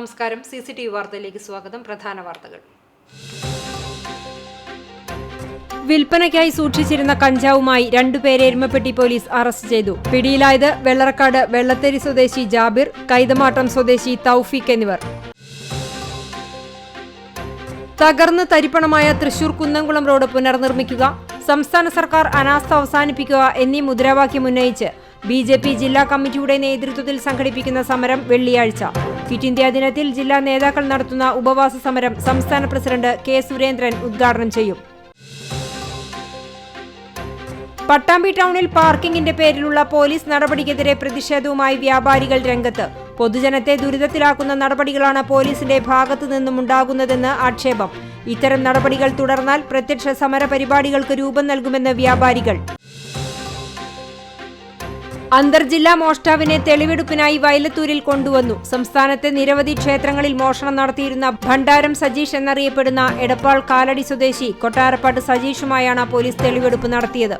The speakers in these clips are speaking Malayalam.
നമസ്കാരം. CCTV വാർത്തയിലേക്ക് സ്വാഗതം. പ്രധാന വാർത്തകൾ. വിൽപ്പനയ്ക്കായി സൂക്ഷിച്ചിരുന്ന കഞ്ചാവുമായി രണ്ടുപേരെ എരുമപ്പെട്ടി പോലീസ് അറസ്റ്റ് ചെയ്തു. പിടിയിലായത് വെള്ളറക്കാട് വെള്ളത്തേരി സ്വദേശി ജാബിർ, കൈതമാട്ടം സ്വദേശി തൗഫീഖ് എന്നിവർ. തകർന്ന് തരിപ്പണമായ തൃശൂർ കുന്നംകുളം റോഡ് പുനർനിർമ്മിക്കുക, സംസ്ഥാന സർക്കാർ അനാസ്ഥ അവസാനിപ്പിക്കുക എന്നീ മുദ്രാവാക്യം ഉന്നയിച്ച് BJP ജില്ലാ കമ്മിറ്റിയുടെ നേതൃത്വത്തിൽ സംഘടിപ്പിക്കുന്ന സമരം വെള്ളിയാഴ്ച. ക്വിറ്റ് ഇന്ത്യ ദിനത്തിൽ ജില്ലാ നേതാക്കൾ നടത്തുന്ന ഉപവാസ സമരം സംസ്ഥാന പ്രസിഡന്റ് K. സുരേന്ദ്രൻ ഉദ്ഘാടനം ചെയ്യും. പട്ടാമ്പി ടൗണിൽ പാർക്കിംഗിന്റെ പേരിലുള്ള പോലീസ് നടപടിക്കെതിരെ പ്രതിഷേധവുമായി വ്യാപാരികൾ രംഗത്ത്. പൊതുജനത്തെ ദുരിതത്തിലാക്കുന്ന നടപടികളാണ് പോലീസിന്റെ ഭാഗത്തു നിന്നും ഉണ്ടാകുന്നതെന്ന് ആക്ഷേപം. ഇത്തരം നടപടികൾ തുടർന്നാൽ പ്രത്യക്ഷ സമര പരിപാടികൾക്ക് രൂപം നൽകുമെന്ന് വ്യാപാരികൾ. അന്തർജില്ലാ മോഷ്ടാവിനെ തെളിവെടുപ്പിനായി വയലത്തൂരിൽ കൊണ്ടുവന്നു. സംസ്ഥാനത്തെ നിരവധി ക്ഷേത്രങ്ങളിൽ മോഷണം നടത്തിയിരുന്ന ഭണ്ഡാരം സജീഷ് എന്നറിയപ്പെടുന്ന എടപ്പാൾ കാലടി സ്വദേശി കൊട്ടാരപ്പാട്ട് സജീഷുമായാണ് പോലീസ് തെളിവെടുപ്പ് നടത്തിയത്.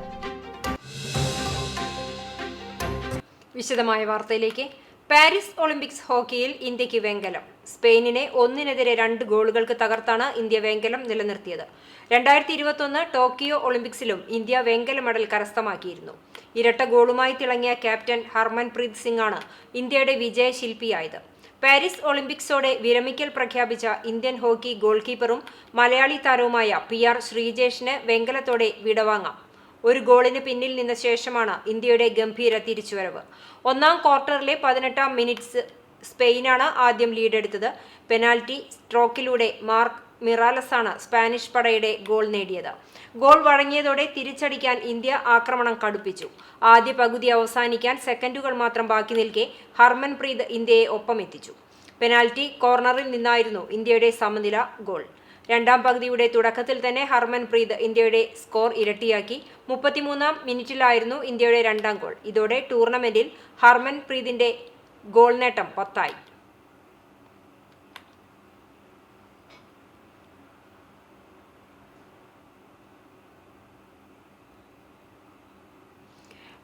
വിശദമായ വാർത്തയിലേക്ക്. പാരീസ് ഒളിമ്പിക്സ് ഹോക്കിയിൽ ഇന്ത്യക്ക് വെങ്കലം. സ്പെയിനിനെ 1-2 ഗോളുകൾക്ക് തകർത്താണ് ഇന്ത്യ വെങ്കലം നിലനിർത്തിയത്. 2021 ടോക്കിയോ ഒളിമ്പിക്സിലും ഇന്ത്യ വെങ്കല മെഡൽ കരസ്ഥമാക്കിയിരുന്നു. ഇരട്ട ഗോളുമായി തിളങ്ങിയ ക്യാപ്റ്റൻ ഹർമൻപ്രീത് സിംഗ് ആണ് ഇന്ത്യയുടെ വിജയശില്പിയായത്. പാരീസ് ഒളിമ്പിക്സോടെ വിരമിക്കൽ പ്രഖ്യാപിച്ച ഇന്ത്യൻ ഹോക്കി ഗോൾ കീപ്പറും മലയാളി താരവുമായ PR ശ്രീജേഷിന് വെങ്കലത്തോടെ വിടവാങ്ങാം. ഒരു ഗോളിന് പിന്നിൽ നിന്ന ശേഷമാണ് ഇന്ത്യയുടെ ഗംഭീര തിരിച്ചുവരവ്. ഒന്നാം ക്വാർട്ടറിലെ 18-ാം മിനിറ്റ് സ്പെയിനാണ് ആദ്യം ലീഡെടുത്തത്. പെനാൽറ്റി സ്ട്രോക്കിലൂടെ മാർക്ക് മിറാലസാണ് സ്പാനിഷ് പടയുടെ ഗോൾ നേടിയത്. ഗോൾ വഴങ്ങിയതോടെ തിരിച്ചടിക്കാൻ ഇന്ത്യ ആക്രമണം കടുപ്പിച്ചു. ആദ്യ പകുതി അവസാനിക്കാൻ സെക്കൻഡുകൾ മാത്രം ബാക്കി നിൽക്കെ ഹർമൻപ്രീത് ഇന്ത്യയെ ഒപ്പമെത്തിച്ചു. പെനാൽറ്റി കോർണറിൽ നിന്നായിരുന്നു ഇന്ത്യയുടെ സമനില ഗോൾ. രണ്ടാം പകുതിയുടെ തുടക്കത്തിൽ തന്നെ ഹർമൻപ്രീത് ഇന്ത്യയുടെ സ്കോർ ഇരട്ടിയാക്കി. 33-ാം മിനിറ്റിലായിരുന്നു ഇന്ത്യയുടെ രണ്ടാം ഗോൾ. ഇതോടെ ടൂർണമെന്റിൽ ഹർമൻപ്രീതിന്റെ ഗോൾ നേട്ടം 10ആയി.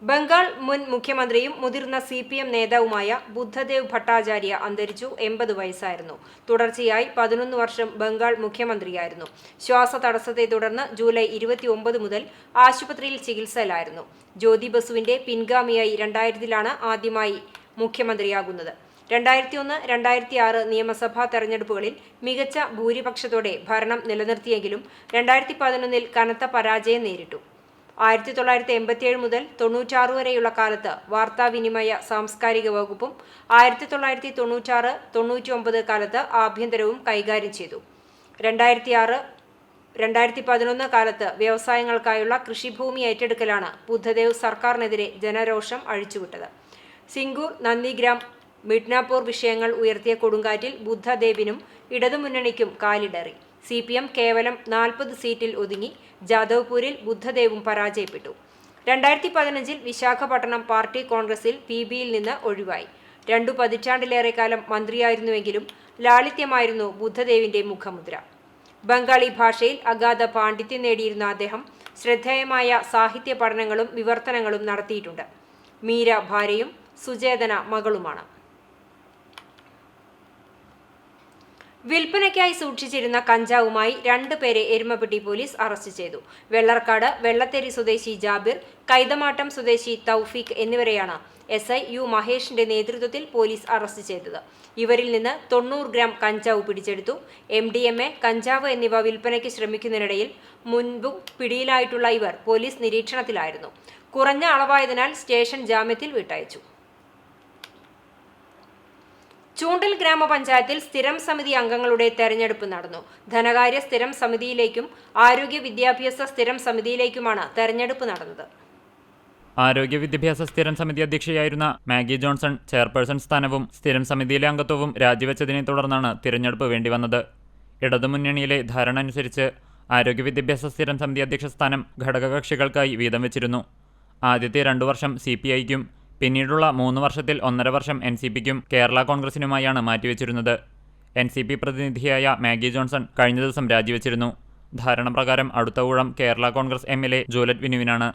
ബംഗാൾ മുൻ മുഖ്യമന്ത്രിയും മുതിർന്ന CPM നേതാവുമായ ബുദ്ധദേവ് ഭട്ടാചാര്യ അന്തരിച്ചു. 80 വയസ്സായിരുന്നു. തുടർച്ചയായി 11 വർഷം ബംഗാൾ മുഖ്യമന്ത്രിയായിരുന്നു. ശ്വാസതടസ്സത്തെ തുടർന്ന് ജൂലൈ 29 മുതൽ ആശുപത്രിയിൽ ചികിത്സയിലായിരുന്നു. ജ്യോതി ബസുവിന്റെ പിൻഗാമിയായി 2000-ലാണ് ആദ്യമായി മുഖ്യമന്ത്രിയാകുന്നത്. 2001, 2006 നിയമസഭാ തെരഞ്ഞെടുപ്പുകളിൽ മികച്ച ഭൂരിപക്ഷത്തോടെ ഭരണം നിലനിർത്തിയെങ്കിലും 2011-ൽ കനത്ത പരാജയം നേരിട്ടു. 1987 മുതൽ 96 വരെയുള്ള കാലത്ത് വാർത്താവിനിമയ സാംസ്കാരിക വകുപ്പും 1996-99 കാലത്ത് ആഭ്യന്തരവും കൈകാര്യം ചെയ്തു. 2006-2011 കാലത്ത് വ്യവസായങ്ങൾക്കായുള്ള കൃഷിഭൂമി ഏറ്റെടുക്കലാണ് ബുദ്ധദേവ് സർക്കാരിനെതിരെ ജനരോഷം അഴിച്ചുവിട്ടത്. സിംഗൂർ, നന്ദിഗ്രാം, മിഡ്നാപൂർ വിഷയങ്ങൾ ഉയർത്തിയ കൊടുങ്കാറ്റിൽ ബുദ്ധദേവിനും ഇടതുമുന്നണിക്കും കാലിടറി. CPM കേവലം 40 സീറ്റിൽ ഒതുങ്ങി. ജാദവ്പൂരിൽ ബുദ്ധദേവും പരാജയപ്പെട്ടു. 2015-ൽ വിശാഖപട്ടണം പാർട്ടി കോൺഗ്രസിൽ PBയിൽ നിന്ന് ഒഴിവായി. 2 പതിറ്റാണ്ടിലേറെ കാലം മന്ത്രിയായിരുന്നുവെങ്കിലും ലാളിത്യമായിരുന്നു ബുദ്ധദേവിന്റെ മുഖമുദ്ര. ബംഗാളി ഭാഷയിൽ അഗാധ പാണ്ഡിത്യം നേടിയിരുന്ന അദ്ദേഹം ശ്രദ്ധേയമായ സാഹിത്യ പഠനങ്ങളും വിവർത്തനങ്ങളും നടത്തിയിട്ടുണ്ട്. മീര ഭാര്യയും സുചേതന മകളുമാണ്. വിൽപ്പനയ്ക്കായി സൂക്ഷിച്ചിരുന്ന കഞ്ചാവുമായി 2 പേരെ എരുമപ്പെട്ടി പോലീസ് അറസ്റ്റ് ചെയ്തു. വെള്ളർക്കാട് വെള്ളത്തേരി സ്വദേശി ജാബിർ, കൈതമാട്ടം സ്വദേശി തൗഫീഖ് എന്നിവരെയാണ് SI U മഹേഷിന്റെ നേതൃത്വത്തിൽ പോലീസ് അറസ്റ്റ് ചെയ്തത്. ഇവരിൽ നിന്ന് 90 ഗ്രാം കഞ്ചാവ് പിടിച്ചെടുത്തു. MDMA, കഞ്ചാവ് എന്നിവ വിൽപ്പനയ്ക്ക് ശ്രമിക്കുന്നതിനിടയിൽ മുൻപും പിടിയിലായിട്ടുള്ള ഇവർ പോലീസ് നിരീക്ഷണത്തിലായിരുന്നു. കുറഞ്ഞ അളവായതിനാൽ സ്റ്റേഷൻ ജാമ്യത്തിൽ വിട്ടയച്ചു. ചൂണ്ടൽ ഗ്രാമപഞ്ചായത്തിൽ സ്ഥിരം സമിതി അംഗങ്ങളുടെ തെരഞ്ഞെടുപ്പ് നടന്നു. ധനകാര്യ സ്ഥിരം സമിതിയിലേക്കും ആരോഗ്യ വിദ്യാഭ്യാസ സ്ഥിരം സമിതിയിലേക്കുമാണ് തെരഞ്ഞെടുപ്പ് നടന്നത്. ആരോഗ്യ വിദ്യാഭ്യാസ സ്ഥിരം സമിതി അധ്യക്ഷയായിരുന്ന മാഗി ജോൺസൺ ചെയർപേഴ്സൺ സ്ഥാനവും സ്ഥിരം സമിതിയിലെ അംഗത്വവും രാജിവെച്ചതിനെ തുടർന്നാണ് തിരഞ്ഞെടുപ്പ് വേണ്ടിവന്നത്. ഇടതുമുന്നണിയിലെ ധാരണ അനുസരിച്ച് ആരോഗ്യ വിദ്യാഭ്യാസ സ്ഥിരം സമിതി അധ്യക്ഷ സ്ഥാനം ഘടകകക്ഷികൾക്കായി വീതം വെച്ചിരുന്നു. ആദ്യത്തെ 2 വർഷം CPIക്കും പിന്നീടുള്ള 3 വർഷത്തിൽ 1.5 വർഷം NCPക്കും കേരള കോൺഗ്രസിനുമായാണ് മാറ്റിവെച്ചിരുന്നത്. NCP പ്രതിനിധിയായ മാഗി ജോൺസൺ കഴിഞ്ഞ ദിവസം രാജിവെച്ചിരുന്നു. ധാരണ പ്രകാരം അടുത്ത ഊഴം കേരള കോൺഗ്രസ് MLA ജോലറ്റ് വിനുവിനാണ്.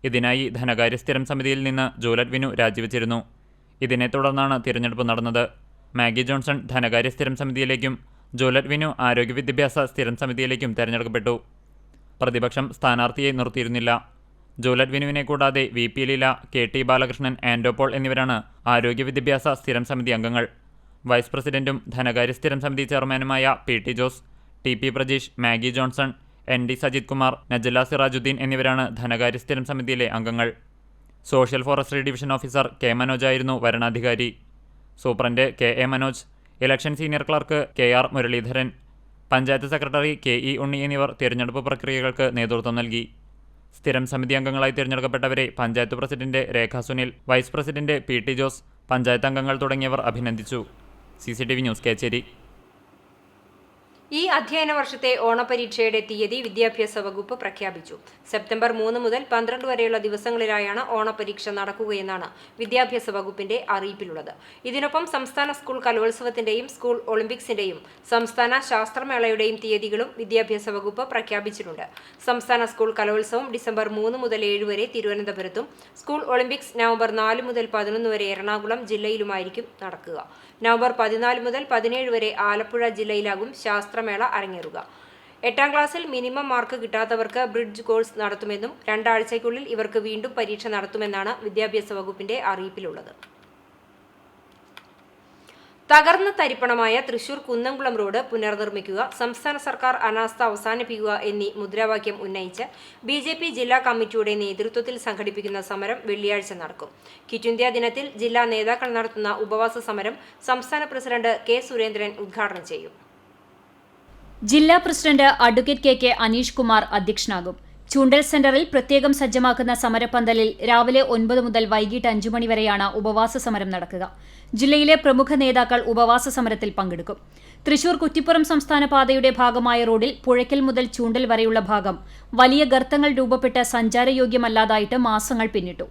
ഇതിനായി ധനകാര്യ സ്ഥിരം സമിതിയിൽ നിന്ന് ജോലറ്റ് വിനു രാജിവെച്ചിരുന്നു. ഇതിനെ തുടർന്നാണ് തിരഞ്ഞെടുപ്പ് നടന്നത്. മാഗി ജോൺസൺ ധനകാര്യ സ്ഥിരം സമിതിയിലേക്കും ജൂലറ്റ് വിനു ആരോഗ്യ വിദ്യാഭ്യാസ സ്ഥിരം സമിതിയിലേക്കും തെരഞ്ഞെടുക്കപ്പെട്ടു. പ്രതിപക്ഷം സ്ഥാനാർത്ഥിയെ നിർത്തിയിരുന്നില്ല. ജൂലറ്റ് വിനുവിനെ കൂടാതെ V P Leela, K T Balakrishnan, ആൻഡോപോൾ എന്നിവരാണ് ആരോഗ്യ വിദ്യാഭ്യാസ സ്ഥിരം സമിതി അംഗങ്ങൾ. വൈസ് പ്രസിഡന്റും ധനകാര്യ സ്ഥിരം സമിതി ചെയർമാനുമായ P T Jose, T P Prajeesh, Maggie Johnson, N D Sajith Kumar, Najala Sirajuddeen എന്നിവരാണ് ധനകാര്യ സ്ഥിരം സമിതിയിലെ അംഗങ്ങൾ. Social forestry division officer K മനോജായിരുന്നു വരണാധികാരി. Superintendent K A Manoj, election senior clerk K R Muraleedharan, panchayat secretary K E Unni എന്നിവർ തിരഞ്ഞെടുപ്പ് പ്രക്രിയകൾക്ക് നേതൃത്വം നൽകി. സ്ഥിരം സമിതി അംഗങ്ങളായി തിരഞ്ഞെടുക്കപ്പെട്ടവരെ panchayat president Rekha Sunil, vice president P T Jose, panchayat അംഗങ്ങൾ തുടങ്ങിയവർ അഭിനന്ദിച്ചു. CCTV news Kecheri. ഈ അധ്യയന വർഷത്തെ ഓണപരീക്ഷയുടെ തീയതി വിദ്യാഭ്യാസ വകുപ്പ് പ്രഖ്യാപിച്ചു. സെപ്റ്റംബർ 3 മുതൽ 12 വരെയുള്ള ദിവസങ്ങളിലായാണ് ഓണപരീക്ഷ നടക്കുകയെന്നാണ് വിദ്യാഭ്യാസ വകുപ്പിന്റെ അറിയിപ്പിലുള്ളത്. ഇതിനൊപ്പം സംസ്ഥാന സ്കൂൾ കലോത്സവത്തിന്റെയും സ്കൂൾ ഒളിമ്പിക്സിന്റെയും സംസ്ഥാന ശാസ്ത്രമേളയുടെയും തീയതികളും വിദ്യാഭ്യാസ വകുപ്പ് പ്രഖ്യാപിച്ചിട്ടുണ്ട്. സംസ്ഥാന സ്കൂൾ കലോത്സവം ഡിസംബർ 3 മുതൽ 7 വരെ തിരുവനന്തപുരത്തും സ്കൂൾ ഒളിമ്പിക്സ് നവംബർ 4 മുതൽ 11 വരെ എറണാകുളം ജില്ലയിലുമായിരിക്കും നടക്കുക. നവംബർ 14 മുതൽ 17 വരെ ആലപ്പുഴ ജില്ലയിലാകും ശാസ്ത്രമേള അരങ്ങേറുക. 8ാം ക്ലാസ്സിൽ മിനിമം മാർക്ക് കിട്ടാത്തവർക്ക് ബ്രിഡ്ജ് കോഴ്സ് നടത്തുമെന്നും 2 ആഴ്ചയ്ക്കുള്ളിൽ ഇവർക്ക് വീണ്ടും പരീക്ഷ നടത്തുമെന്നാണ് വിദ്യാഭ്യാസ വകുപ്പിന്റെ അറിയിപ്പിലുള്ളത്. തകർന്ന തരിപ്പണമായ തൃശൂർ കുന്നംകുളം റോഡ് പുനർനിർമ്മിക്കുക, സംസ്ഥാന സർക്കാർ അനാസ്ഥ അവസാനിപ്പിക്കുക എന്നീ മുദ്രാവാക്യം ഉന്നയിച്ച് BJP ജില്ലാ കമ്മിറ്റിയുടെ നേതൃത്വത്തിൽ സംഘടിപ്പിക്കുന്ന സമരം വെള്ളിയാഴ്ച നടക്കും. ക്വിറ്റ് ഇന്ത്യ ദിനത്തിൽ ജില്ലാ നേതാക്കൾ നടത്തുന്ന ഉപവാസ സമരം സംസ്ഥാന പ്രസിഡന്റ് കെ സുരേന്ദ്രൻ ഉദ്ഘാടനം ചെയ്യും. ജില്ലാ president advocate K Aneesh Kumar അധ്യക്ഷനാകും. ചൂണ്ടൽ സെന്ററിൽ പ്രത്യേകം സജ്ജമാക്കുന്ന സമരപ്പന്തലിൽ രാവിലെ 9 മുതൽ വൈകിട്ട് 5 മണി വരെയാണ് ഉപവാസ സമരം നടക്കുക. ജില്ലയിലെ പ്രമുഖ നേതാക്കൾ ഉപവാസ സമരത്തിൽ പങ്കെടുക്കും. തൃശൂർ കുറ്റിപ്പുറം സംസ്ഥാന പാതയുടെ ഭാഗമായ റോഡിൽ പുഴയ്ക്കൽ മുതൽ ചൂണ്ടൽ വരെയുള്ള ഭാഗം വലിയ ഗർത്തങ്ങൾ രൂപപ്പെട്ട് സഞ്ചാരയോഗ്യമല്ലാതായിട്ട് മാസങ്ങൾ പിന്നിട്ടു.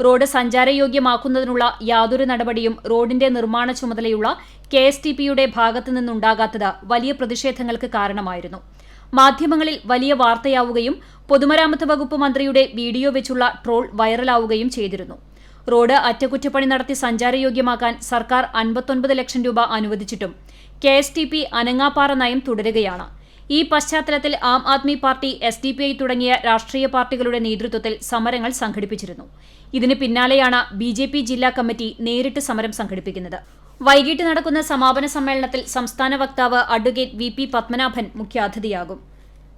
റോഡ് സഞ്ചാരയോഗ്യമാക്കുന്നതിനുള്ള യാതൊരു നടപടിയും റോഡിന്റെ നിർമ്മാണ ചുമതലയുള്ള KSTPയുടെ ഭാഗത്തു നിന്നുണ്ടാകാത്തത് വലിയ പ്രതിഷേധങ്ങൾക്ക് കാരണമായിരുന്നു. മാധ്യമങ്ങളിൽ വലിയ വാർത്തയാവുകയും പൊതുമരാമത്ത് വകുപ്പ് മന്ത്രിയുടെ വീഡിയോ വെച്ചുള്ള ട്രോൾ വൈറലാവുകയും ചെയ്തിരുന്നു. റോഡ് അറ്റകുറ്റപ്പണി നടത്തി സഞ്ചാരയോഗ്യമാക്കാൻ സർക്കാർ 59 ലക്ഷം രൂപ അനുവദിച്ചിട്ടും KSTP അനങ്ങാപ്പാറ നയം തുടരുകയാണ്. ഈ പശ്ചാത്തലത്തിൽ ആം ആദ്മി പാർട്ടി, SDPI തുടങ്ങിയ രാഷ്ട്രീയ പാർട്ടികളുടെ നേതൃത്വത്തിൽ സമരങ്ങൾ സംഘടിപ്പിച്ചിരുന്നു. ഇതിന് പിന്നാലെയാണ് BJP ജില്ലാ കമ്മിറ്റി നേരിട്ട് സമരം സംഘടിപ്പിക്കുന്നത്. വൈകിട്ട് നടക്കുന്ന സമാപന സമ്മേളനത്തിൽ സംസ്ഥാന വക്താവ് അഡ്വക്കേറ്റ് VP പത്മനാഭൻ മുഖ്യാതിഥിയാകും.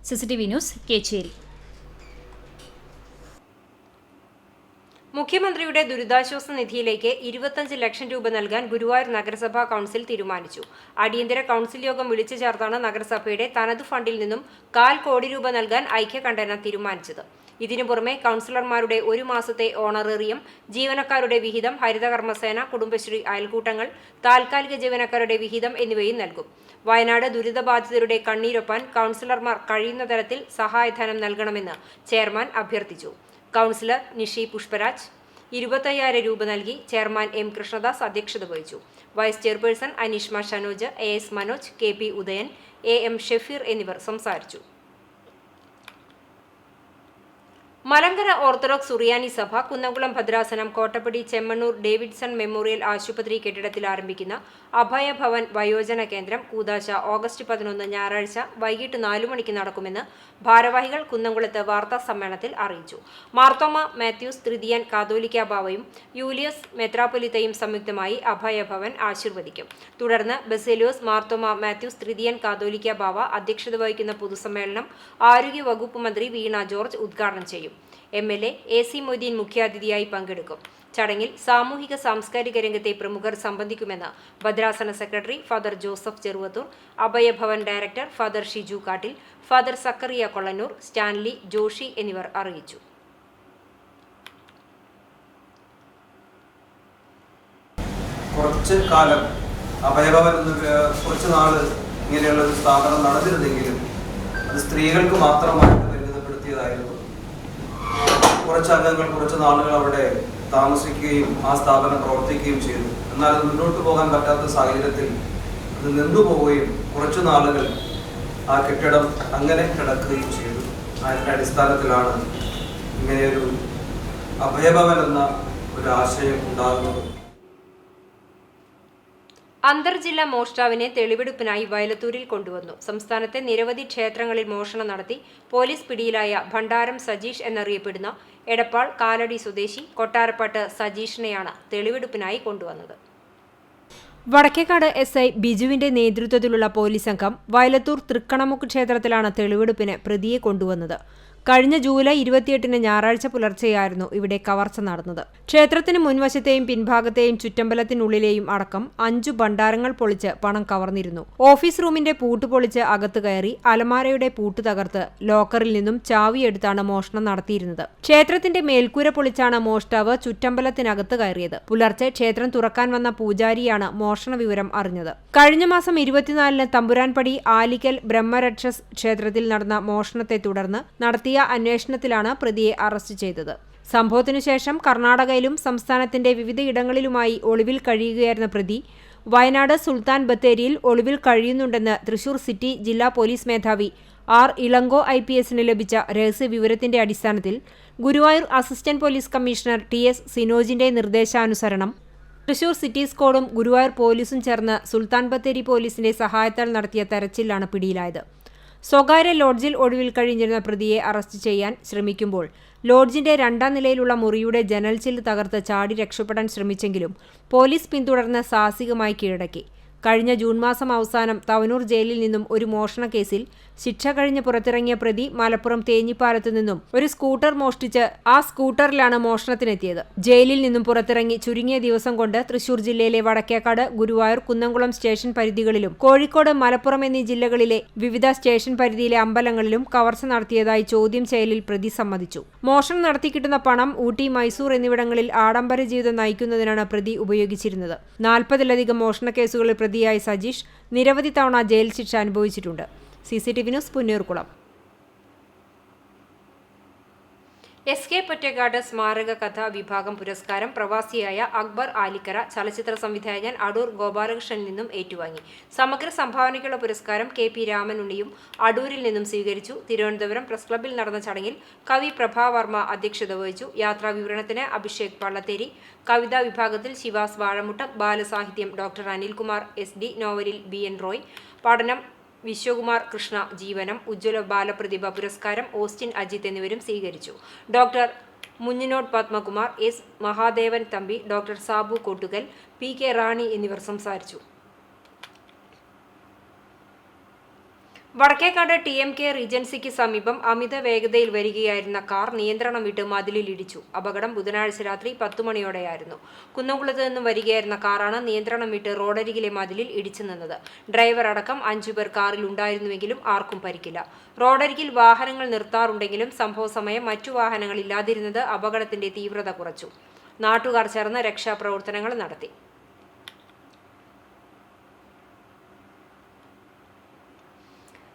CCTV news Kecheri. മുഖ്യമന്ത്രിയുടെ ദുരിതാശ്വാസ നിധിയിലേക്ക് 25 ലക്ഷം രൂപ നൽകാൻ ഗുരുവായൂർ നഗരസഭാ കൗൺസിൽ തീരുമാനിച്ചു. അടിയന്തര കൗൺസിൽ യോഗം വിളിച്ചു ചേർത്താണ് നഗരസഭയുടെ തനതു ഫണ്ടിൽ നിന്നും 1/4 കോടി രൂപ നൽകാൻ ഐക്യകണ്ഠേന തീരുമാനിച്ചത്. ഇതിനു പുറമെ കൗൺസിലർമാരുടെ 1 മാസത്തെ ഓണറേറിയം, ജീവനക്കാരുടെ വിഹിതം, ഹരിതകർമ്മസേന, കുടുംബശ്രീ അയൽക്കൂട്ടങ്ങൾ, താൽക്കാലിക ജീവനക്കാരുടെ വിഹിതം എന്നിവയും നൽകും. വയനാട് ദുരിതബാധിതരുടെ കണ്ണീരൊപ്പാൻ കൗൺസിലർമാർ കഴിയുന്ന തരത്തിൽ സഹായധനം നൽകണമെന്ന് ചെയർമാൻ അഭ്യർത്ഥിച്ചു. കൗൺസിലർ നിഷി പുഷ്പരാജ് 25,000 രൂപ നൽകി. ചെയർമാൻ M കൃഷ്ണദാസ് അധ്യക്ഷത വഹിച്ചു. Vice chairperson Aneeshma Shanoj, AS Manoj, KP Udayan, AM Shefeer എന്നിവർ സംസാരിച്ചു. മലങ്കര ഓർത്തഡോക്സ് സുറിയാനി സഭ കുന്നംകുളം ഭദ്രാസനം കോട്ടപ്പടി ചെമ്മണ്ണൂർ ഡേവിഡ്സൺ മെമ്മോറിയൽ ആശുപത്രി കെട്ടിടത്തിൽ ആരംഭിക്കുന്ന അഭയഭവൻ വയോജന കേന്ദ്രം കൂദാശ ഓഗസ്റ്റ് 11 ഞായറാഴ്ച വൈകിട്ട് 4 മണിക്ക് നടക്കുമെന്ന് ഭാരവാഹികൾ കുന്നംകുളത്ത് വാർത്താ സമ്മേളനത്തിൽ അറിയിച്ചു. മാർത്തോമ മാത്യൂസ് തൃതീയൻ കാതോലിക്ക ബാവയും യൂലിയസ് മെത്രാപ്പൊലിത്തയും സംയുക്തമായി അഭയഭവൻ ആശീർവദിക്കും. തുടർന്ന് ബസേലിയോസ് മാർത്തോമ മാത്യൂസ് തൃതീയൻ കാതോലിക്ക ബാവ അധ്യക്ഷത വഹിക്കുന്ന പൊതുസമ്മേളനം ആരോഗ്യ വകുപ്പ് മന്ത്രി വീണ ജോർജ് ഉദ്ഘാടനം ചെയ്യും. MLA AC മൊയ്തീൻ മുഖ്യാതിഥിയായി പങ്കെടുക്കും. ചടങ്ങിൽ സാമൂഹിക സാംസ്കാരിക രംഗത്തെ പ്രമുഖർ സംബന്ധിക്കുമെന്ന് ഭദ്രാസന secretary father Joseph Cheruvathur, Abhayabhavan director father Shiju Kattil, father Zachariah Kollannur, Stanley Joshy എന്നിവർ അറിയിച്ചു. കുറച്ച് കാലം അഭയഭവൻ കുറച്ച് നാള് ഇങ്ങനെയുള്ള ഒരു സ്ഥാപനം നടന്നിരുന്നെങ്കിലും അത് സ്ത്രീകൾക്ക് മാത്രമായിട്ട് പരിമിതപ്പെടുത്തിയതായിരുന്നു. കുറച്ച് അംഗങ്ങൾ കുറച്ച് നാളുകൾ അവിടെ താമസിക്കുകയും ആ സ്ഥാപനം പ്രവർത്തിക്കുകയും ചെയ്തു. എന്നാൽ അത് മുന്നോട്ട് പോകാൻ പറ്റാത്ത സാഹചര്യത്തിൽ അത് നിന്നുപോവുകയും കുറച്ചു നാളുകൾ ആ കെട്ടിടം അങ്ങനെ കിടക്കുകയും ചെയ്തു. അതിൻ്റെ അടിസ്ഥാനത്തിലാണ് ഇങ്ങനെയൊരു അഭയഭവൻ എന്ന ഒരു ആശയം ഉണ്ടാകുന്നത്. അന്തർജില്ലാ മോഷ്ടാവിനെ തെളിവെടുപ്പിനായി വയലത്തൂരിൽ കൊണ്ടുവന്നു. സംസ്ഥാനത്തെ നിരവധി ക്ഷേത്രങ്ങളിൽ മോഷണം നടത്തി പോലീസ് പിടിയിലായ ഭണ്ഡാരം സജീഷ് എന്നറിയപ്പെടുന്ന എടപ്പാൾ കാലടി സ്വദേശി കൊട്ടാരപ്പാട്ട് സജീഷിനെയാണ് തെളിവെടുപ്പിനായി കൊണ്ടുവന്നത്. വടക്കേക്കാട് SI ബിജുവിന്റെ നേതൃത്വത്തിലുള്ള പോലീസ് സംഘം വയലത്തൂർ തൃക്കണമുക്ക് ക്ഷേത്രത്തിലാണ് തെളിവെടുപ്പിന് പ്രതിയെ കൊണ്ടുവന്നത്. കഴിഞ്ഞ ജൂലൈ 28-ന് ഞായറാഴ്ച പുലർച്ചെയായിരുന്നു ഇവിടെ കവർച്ച നടന്നത്. ക്ഷേത്രത്തിന് മുൻവശത്തെയും പിൻഭാഗത്തെയും ചുറ്റമ്പലത്തിനുള്ളിലെയും അടക്കം 5 ഭണ്ഡാരങ്ങൾ പൊളിച്ച് പണം കവർന്നിരുന്നു. ഓഫീസ് റൂമിന്റെ പൂട്ട് പൊളിച്ച് അകത്ത് കയറി അലമാരയുടെ പൂട്ട് തകർത്ത് ലോക്കറിൽ നിന്നും ചാവിയെടുത്താണ് മോഷണം നടത്തിയിരുന്നത്. ക്ഷേത്രത്തിന്റെ മേൽക്കൂര പൊളിച്ചാണ് മോഷ്ടാവ് ചുറ്റമ്പലത്തിനകത്ത് കയറിയത്. പുലർച്ചെ ക്ഷേത്രം തുറക്കാൻ വന്ന പൂജാരിയാണ് മോഷണ വിവരം അറിഞ്ഞത്. കഴിഞ്ഞ മാസം 24-ന് തമ്പുരാൻപടി ആലിക്കൽ ബ്രഹ്മരക്ഷസ് ക്ഷേത്രത്തിൽ നടന്ന മോഷണത്തെ തുടർന്ന് നടത്തിയ അന്വേഷണത്തിലാണ് പ്രതിയെ അറസ്റ്റ് ചെയ്തത്. സംഭവത്തിനു ശേഷം കർണാടകയിലും സംസ്ഥാനത്തിന്റെ വിവിധയിടങ്ങളിലുമായി ഒളിവിൽ കഴിയുകയായിരുന്ന പ്രതി വയനാട് സുൽത്താൻ ബത്തേരിയിൽ ഒളിവിൽ കഴിയുന്നുണ്ടെന്ന് തൃശൂർ സിറ്റി ജില്ലാ പോലീസ് മേധാവി R. ഇളങ്കോ IPSന് ലഭിച്ച രഹസ്യ വിവരത്തിന്റെ അടിസ്ഥാനത്തിൽ Guruvayur assistant police commissioner TS സിനോജിന്റെ നിർദ്ദേശാനുസരണം തൃശൂർ സിറ്റി സ്ക്വാഡും ഗുരുവായൂർ പോലീസും ചേർന്ന് സുൽത്താൻ ബത്തേരി പോലീസിന്റെ സഹായത്താൽ നടത്തിയ തെരച്ചിലാണ് പിടിയിലായത്. സ്വകാര്യ ലോഡ്ജിൽ ഒളിവിൽ കഴിഞ്ഞിരുന്ന പ്രതിയെ അറസ്റ്റ് ചെയ്യാൻ ശ്രമിക്കുമ്പോൾ ലോഡ്ജിന്റെ 2ാം നിലയിലുള്ള മുറിയുടെ ജനൽ ചില്ല് തകർത്ത് ചാടി രക്ഷപ്പെടാൻ ശ്രമിച്ചെങ്കിലും പോലീസ് പിന്തുടർന്ന് സാഹസികമായി കീഴടക്കി. കഴിഞ്ഞ ജൂൺ മാസം അവസാനം തവനൂർ ജയിലിൽ നിന്നും ഒരു മോഷണ കേസിൽ ശിക്ഷ കഴിഞ്ഞ് പുറത്തിറങ്ങിയ പ്രതി മലപ്പുറം തേഞ്ഞിപ്പാലത്തു നിന്നും ഒരു സ്കൂട്ടർ മോഷ്ടിച്ച് ആ സ്കൂട്ടറിലാണ് മോഷണത്തിനെത്തിയത്. ജയിലിൽ നിന്നും പുറത്തിറങ്ങി ചുരുങ്ങിയ ദിവസം കൊണ്ട് തൃശൂർ ജില്ലയിലെ വടക്കേക്കാട്, ഗുരുവായൂർ, കുന്നംകുളം സ്റ്റേഷൻ പരിധികളിലും കോഴിക്കോട്, മലപ്പുറം എന്നീ ജില്ലകളിലെ വിവിധ സ്റ്റേഷൻ പരിധിയിലെ അമ്പലങ്ങളിലും കവർച്ച നടത്തിയതായി ചോദ്യം ചെയ്യലിൽ പ്രതി സമ്മതിച്ചു. മോഷണം നടത്തിക്കിട്ടുന്ന പണം ഊട്ടി, മൈസൂർ എന്നിവിടങ്ങളിൽ ആഡംബര ജീവിതം നയിക്കുന്നതിനാണ് പ്രതി ഉപയോഗിച്ചിരുന്നത്. 40-ലധികം മോഷണ കേസുകളിൽ പ്രതിയായ സജീഷ് നിരവധി തവണ ജയിൽ ശിക്ഷ അനുഭവിച്ചിട്ടുണ്ട്. CCTV news Punnayurkulam. SK Pottekkatt സ്മാരക കഥാ വിഭാഗം പുരസ്കാരം പ്രവാസിയായ അക്ബർ ആലിക്കര ചലച്ചിത്ര സംവിധായകൻ അടൂർ ഗോപാലകൃഷ്ണനിൽ നിന്നും ഏറ്റുവാങ്ങി. സമഗ്ര സംഭാവനയ്ക്കുള്ള പുരസ്കാരം KP രാമനുണ്ണിയും അടൂരിൽ നിന്നും സ്വീകരിച്ചു. തിരുവനന്തപുരം പ്രസ് ക്ലബ്ബിൽ നടന്ന ചടങ്ങിൽ കവി പ്രഭാവർമ്മ അധ്യക്ഷത വഹിച്ചു. യാത്രാ വിവരണത്തിന് അഭിഷേക് പള്ളത്തേരി, കവിതാ വിഭാഗത്തിൽ ശിവാസ് വാഴമുട്ടം, ബാലസാഹിത്യം ഡോക്ടർ അനിൽകുമാർ SD, നോവലിൽ BN റോയ്, പഠനം വിശ്വകുമാർ കൃഷ്ണ, ജീവനം, ഉജ്ജ്വല ബാലപ്രതിഭ പുരസ്കാരം ഓസ്റ്റിൻ അജിത്ത് എന്നിവരും സ്വീകരിച്ചു. Doctor Munjinode Padmakumar, S. Mahadevan Thampi, doctor Sabu Kottukal, PK Rani എന്നിവർ സംസാരിച്ചു. വടക്കേക്കാട് TMK റീജൻസിക്ക് സമീപം അമിത വേഗതയിൽ വരികയായിരുന്ന കാർ നിയന്ത്രണം വിട്ട് മതിലിലിടിച്ചു. അപകടം ബുധനാഴ്ച രാത്രി 10 മണിയോടെയായിരുന്നു. കുന്നംകുളത്ത് നിന്നും വരികയായിരുന്ന കാറാണ് നിയന്ത്രണം വിട്ട് റോഡരികിലെ മതിലിൽ ഇടിച്ചു നിന്നത്. ഡ്രൈവർ അടക്കം 5 പേർ കാറിൽ ഉണ്ടായിരുന്നുവെങ്കിലും ആർക്കും പരിക്കില്ല. റോഡരികിൽ വാഹനങ്ങൾ നിർത്താറുണ്ടെങ്കിലും സംഭവ സമയം മറ്റു വാഹനങ്ങൾ ഇല്ലാതിരുന്നത് അപകടത്തിന്റെ തീവ്രത കുറച്ചു. നാട്ടുകാർ ചേർന്ന് രക്ഷാപ്രവർത്തനങ്ങൾ നടത്തി.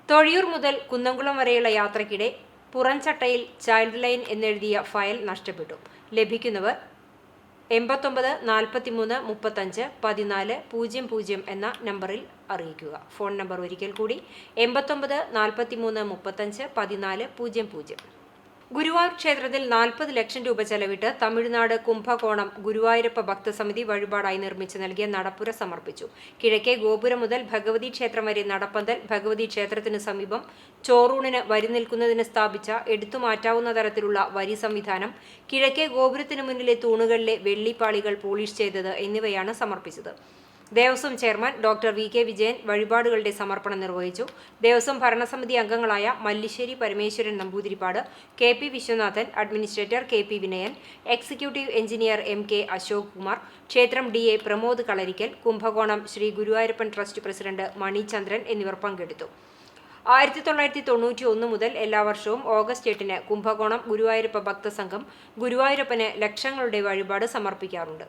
തൊഴിയൂർ മുതൽ കുന്നംകുളം വരെയുള്ള യാത്രയ്ക്കിടെ പുറംചട്ടയിൽ ചൈൽഡ് ലൈൻ എന്നെഴുതിയ ഫയൽ നഷ്ടപ്പെട്ടു. ലഭിക്കുന്നവർ 89 43 35 14 00 എന്ന നമ്പറിൽ അറിയിക്കുക. ഫോൺ നമ്പർ ഒരിക്കൽ കൂടി 89 43 35 14 00. ഗുരുവായൂർ ക്ഷേത്രത്തിൽ 40 ലക്ഷം രൂപ ചെലവിട്ട് തമിഴ്നാട് കുംഭകോണം ഗുരുവായൂരപ്പ ഭക്തസമിതി വഴിപാടായി നിർമ്മിച്ചു നൽകിയ നടപ്പുര സമർപ്പിച്ചു. കിഴക്കേ ഗോപുരം മുതൽ ഭഗവതി ക്ഷേത്രം വരെ നടപ്പന്തൽ, ഭഗവതി ക്ഷേത്രത്തിനു സമീപം ചോറൂണിന് വരി നിൽക്കുന്നതിന് സ്ഥാപിച്ച എടുത്തുമാറ്റാവുന്ന തരത്തിലുള്ള വരി സംവിധാനം, കിഴക്കേ ഗോപുരത്തിനു മുന്നിലെ തൂണുകളിലെ വെള്ളിപ്പാളികൾ പോളിഷ് ചെയ്തത് എന്നിവയാണ് സമർപ്പിച്ചത്. Devaswom chairman doctor VK Vijayan വഴിപാടുകളുടെ സമർപ്പണം നിർവഹിച്ചു. ദേവസ്വം ഭരണസമിതി അംഗങ്ങളായ Mallissery Parameswaran Namboodiripad, KP Viswanathan, administrator KP Vinayan, executive engineer MK Ashok Kumar, ക്ഷേത്രം DA Pramod Kalarikkal, Kumbakonam Sree Guruvayurappan trust president Manichandran എന്നിവർ പങ്കെടുത്തു. 1991 മുതൽ എല്ലാ വർഷവും ഓഗസ്റ്റ് 8-ന് കുംഭകോണം ഗുരുവായൂരപ്പ ഭക്തസംഘം ഗുരുവായൂരപ്പന് ലക്ഷങ്ങളുടെ വഴിപാട് സമർപ്പിക്കാറുണ്ട്.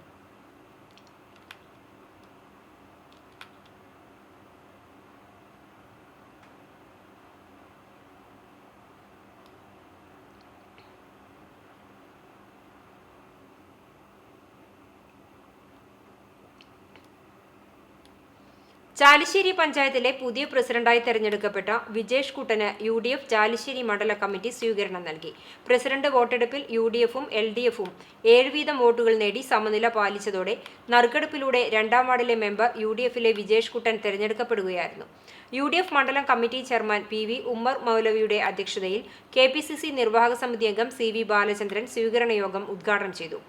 ചാലിശ്ശേരി പഞ്ചായത്തിലെ പുതിയ പ്രസിഡന്റായി തെരഞ്ഞെടുക്കപ്പെട്ട വിജേഷ് കുട്ടന് UDF ചാലിശ്ശേരി മണ്ഡല കമ്മിറ്റി സ്വീകരണം നൽകി. പ്രസിഡന്റ് വോട്ടെടുപ്പിൽ UDFും LDFും 7 വീതം വോട്ടുകൾ നേടി സമനില പാലിച്ചതോടെ നറുക്കെടുപ്പിലൂടെ 2ാം വാർഡിലെ മെമ്പർ UDFിലെ വിജേഷ് കുട്ടൻ തെരഞ്ഞെടുക്കപ്പെടുകയായിരുന്നു. UDF മണ്ഡലം കമ്മിറ്റി ചെയർമാൻ PV ഉമ്മർ മൗലവിയുടെ അധ്യക്ഷതയിൽ KPCC നിർവാഹക സമിതി അംഗം CV ബാലചന്ദ്രൻ സ്വീകരണ യോഗം ഉദ്ഘാടനം ചെയ്തു.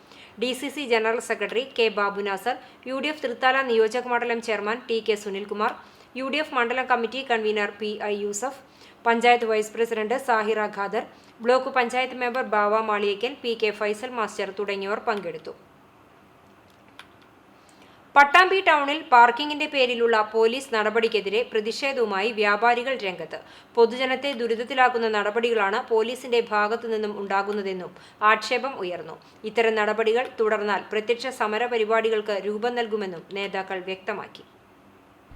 DCC general secretary K Babu Nasar, UDF Thrithala നിയോജക മണ്ഡലം ചെയർമാൻ TK സുനിൽകുമാർ, UDF മണ്ഡലം committee convener PI Yusuf, panchayat vice president Sahira Khader, block panchayat member Bava Maliyekkal, PK Faisal master തുടങ്ങിയവർ പങ്കെടുത്തു. പട്ടാമ്പി ടൗണിൽ പാർക്കിംഗിന്റെ പേരിലുള്ള പോലീസ് നടപടിക്കെതിരെ പ്രതിഷേധവുമായി വ്യാപാരികൾ രംഗത്ത്. പൊതുജനത്തെ ദുരിതത്തിലാക്കുന്ന നടപടികളാണ് പോലീസിന്റെ ഭാഗത്തു നിന്നും ഉണ്ടാകുന്നതെന്നും ആക്ഷേപം ഉയർന്നു. ഇത്തരം നടപടികൾ തുടർന്നാൽ പ്രത്യക്ഷ സമര പരിപാടികൾക്ക് രൂപം നൽകുമെന്നും നേതാക്കൾ വ്യക്തമാക്കി.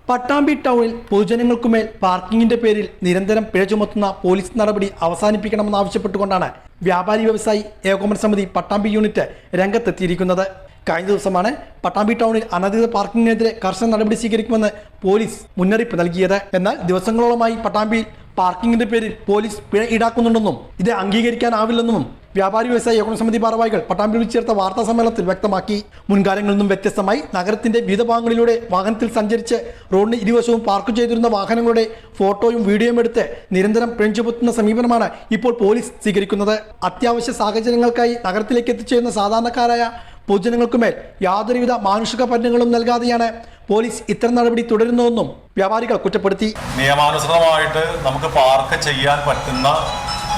പട്ടാമ്പി ടൗണിൽ പൊതുജനങ്ങൾക്കുമേൽ പാർക്കിംഗിന്റെ പേരിൽ നിരന്തരം പിഴ ചുമത്തുന്ന പോലീസ് നടപടി അവസാനിപ്പിക്കണമെന്നാവശ്യപ്പെട്ടുകൊണ്ടാണ് വ്യാപാരി വ്യവസായി ഏകോപന സമിതി പട്ടാമ്പി യൂണിറ്റ് രംഗത്തെത്തിയിരിക്കുന്നത്. കഴിഞ്ഞ ദിവസമാണ് പട്ടാമ്പി ടൗണിൽ അനധികൃത പാർക്കിങ്ങിനെതിരെ കർശന നടപടി സ്വീകരിക്കുമെന്ന് പോലീസ് മുന്നറിയിപ്പ് നൽകിയത്. എന്നാൽ ദിവസങ്ങളോളമായി പട്ടാമ്പിയിൽ പാർക്കിങ്ങിന്റെ പേരിൽ പോലീസ് പിഴ ഈടാക്കുന്നുണ്ടെന്നും ഇത് അംഗീകരിക്കാനാവില്ലെന്നും വ്യാപാരി വ്യവസായ ഏകോപന സമിതി ഭാരവാഹികൾ പട്ടാമ്പിയിൽ ചേർത്ത വാർത്താ സമ്മേളനത്തിൽ വ്യക്തമാക്കി. മുൻകാലങ്ങളിൽ നിന്നും വ്യത്യസ്തമായി നഗരത്തിന്റെ വിവിധ ഭാഗങ്ങളിലൂടെ വാഹനത്തിൽ സഞ്ചരിച്ച് റോഡിന് ഇരുവശവും പാർക്ക് ചെയ്തിരുന്ന വാഹനങ്ങളുടെ ഫോട്ടോയും വീഡിയോയും എടുത്ത് നിരന്തരം പിഴ ചുമത്തുന്ന സമീപനമാണ് ഇപ്പോൾ പോലീസ് സ്വീകരിക്കുന്നത്. അത്യാവശ്യ സാഹചര്യങ്ങൾക്കായി നഗരത്തിലേക്ക് എത്തിച്ചേരുന്ന സാധാരണക്കാരായ പൊതുജനങ്ങൾക്കുമേൽ യാതൊരുവിധ മാനുഷിക പരിഗണനകളും നൽകാതെയാണ് പോലീസ് ഇത്തരം നടപടി തുടരുന്നതെന്നും വ്യാപാരികൾ കുറ്റപ്പെടുത്തി. നിയമാനുസൃതമായിട്ട് നമുക്ക് പാർക്ക് ചെയ്യാൻ പറ്റുന്ന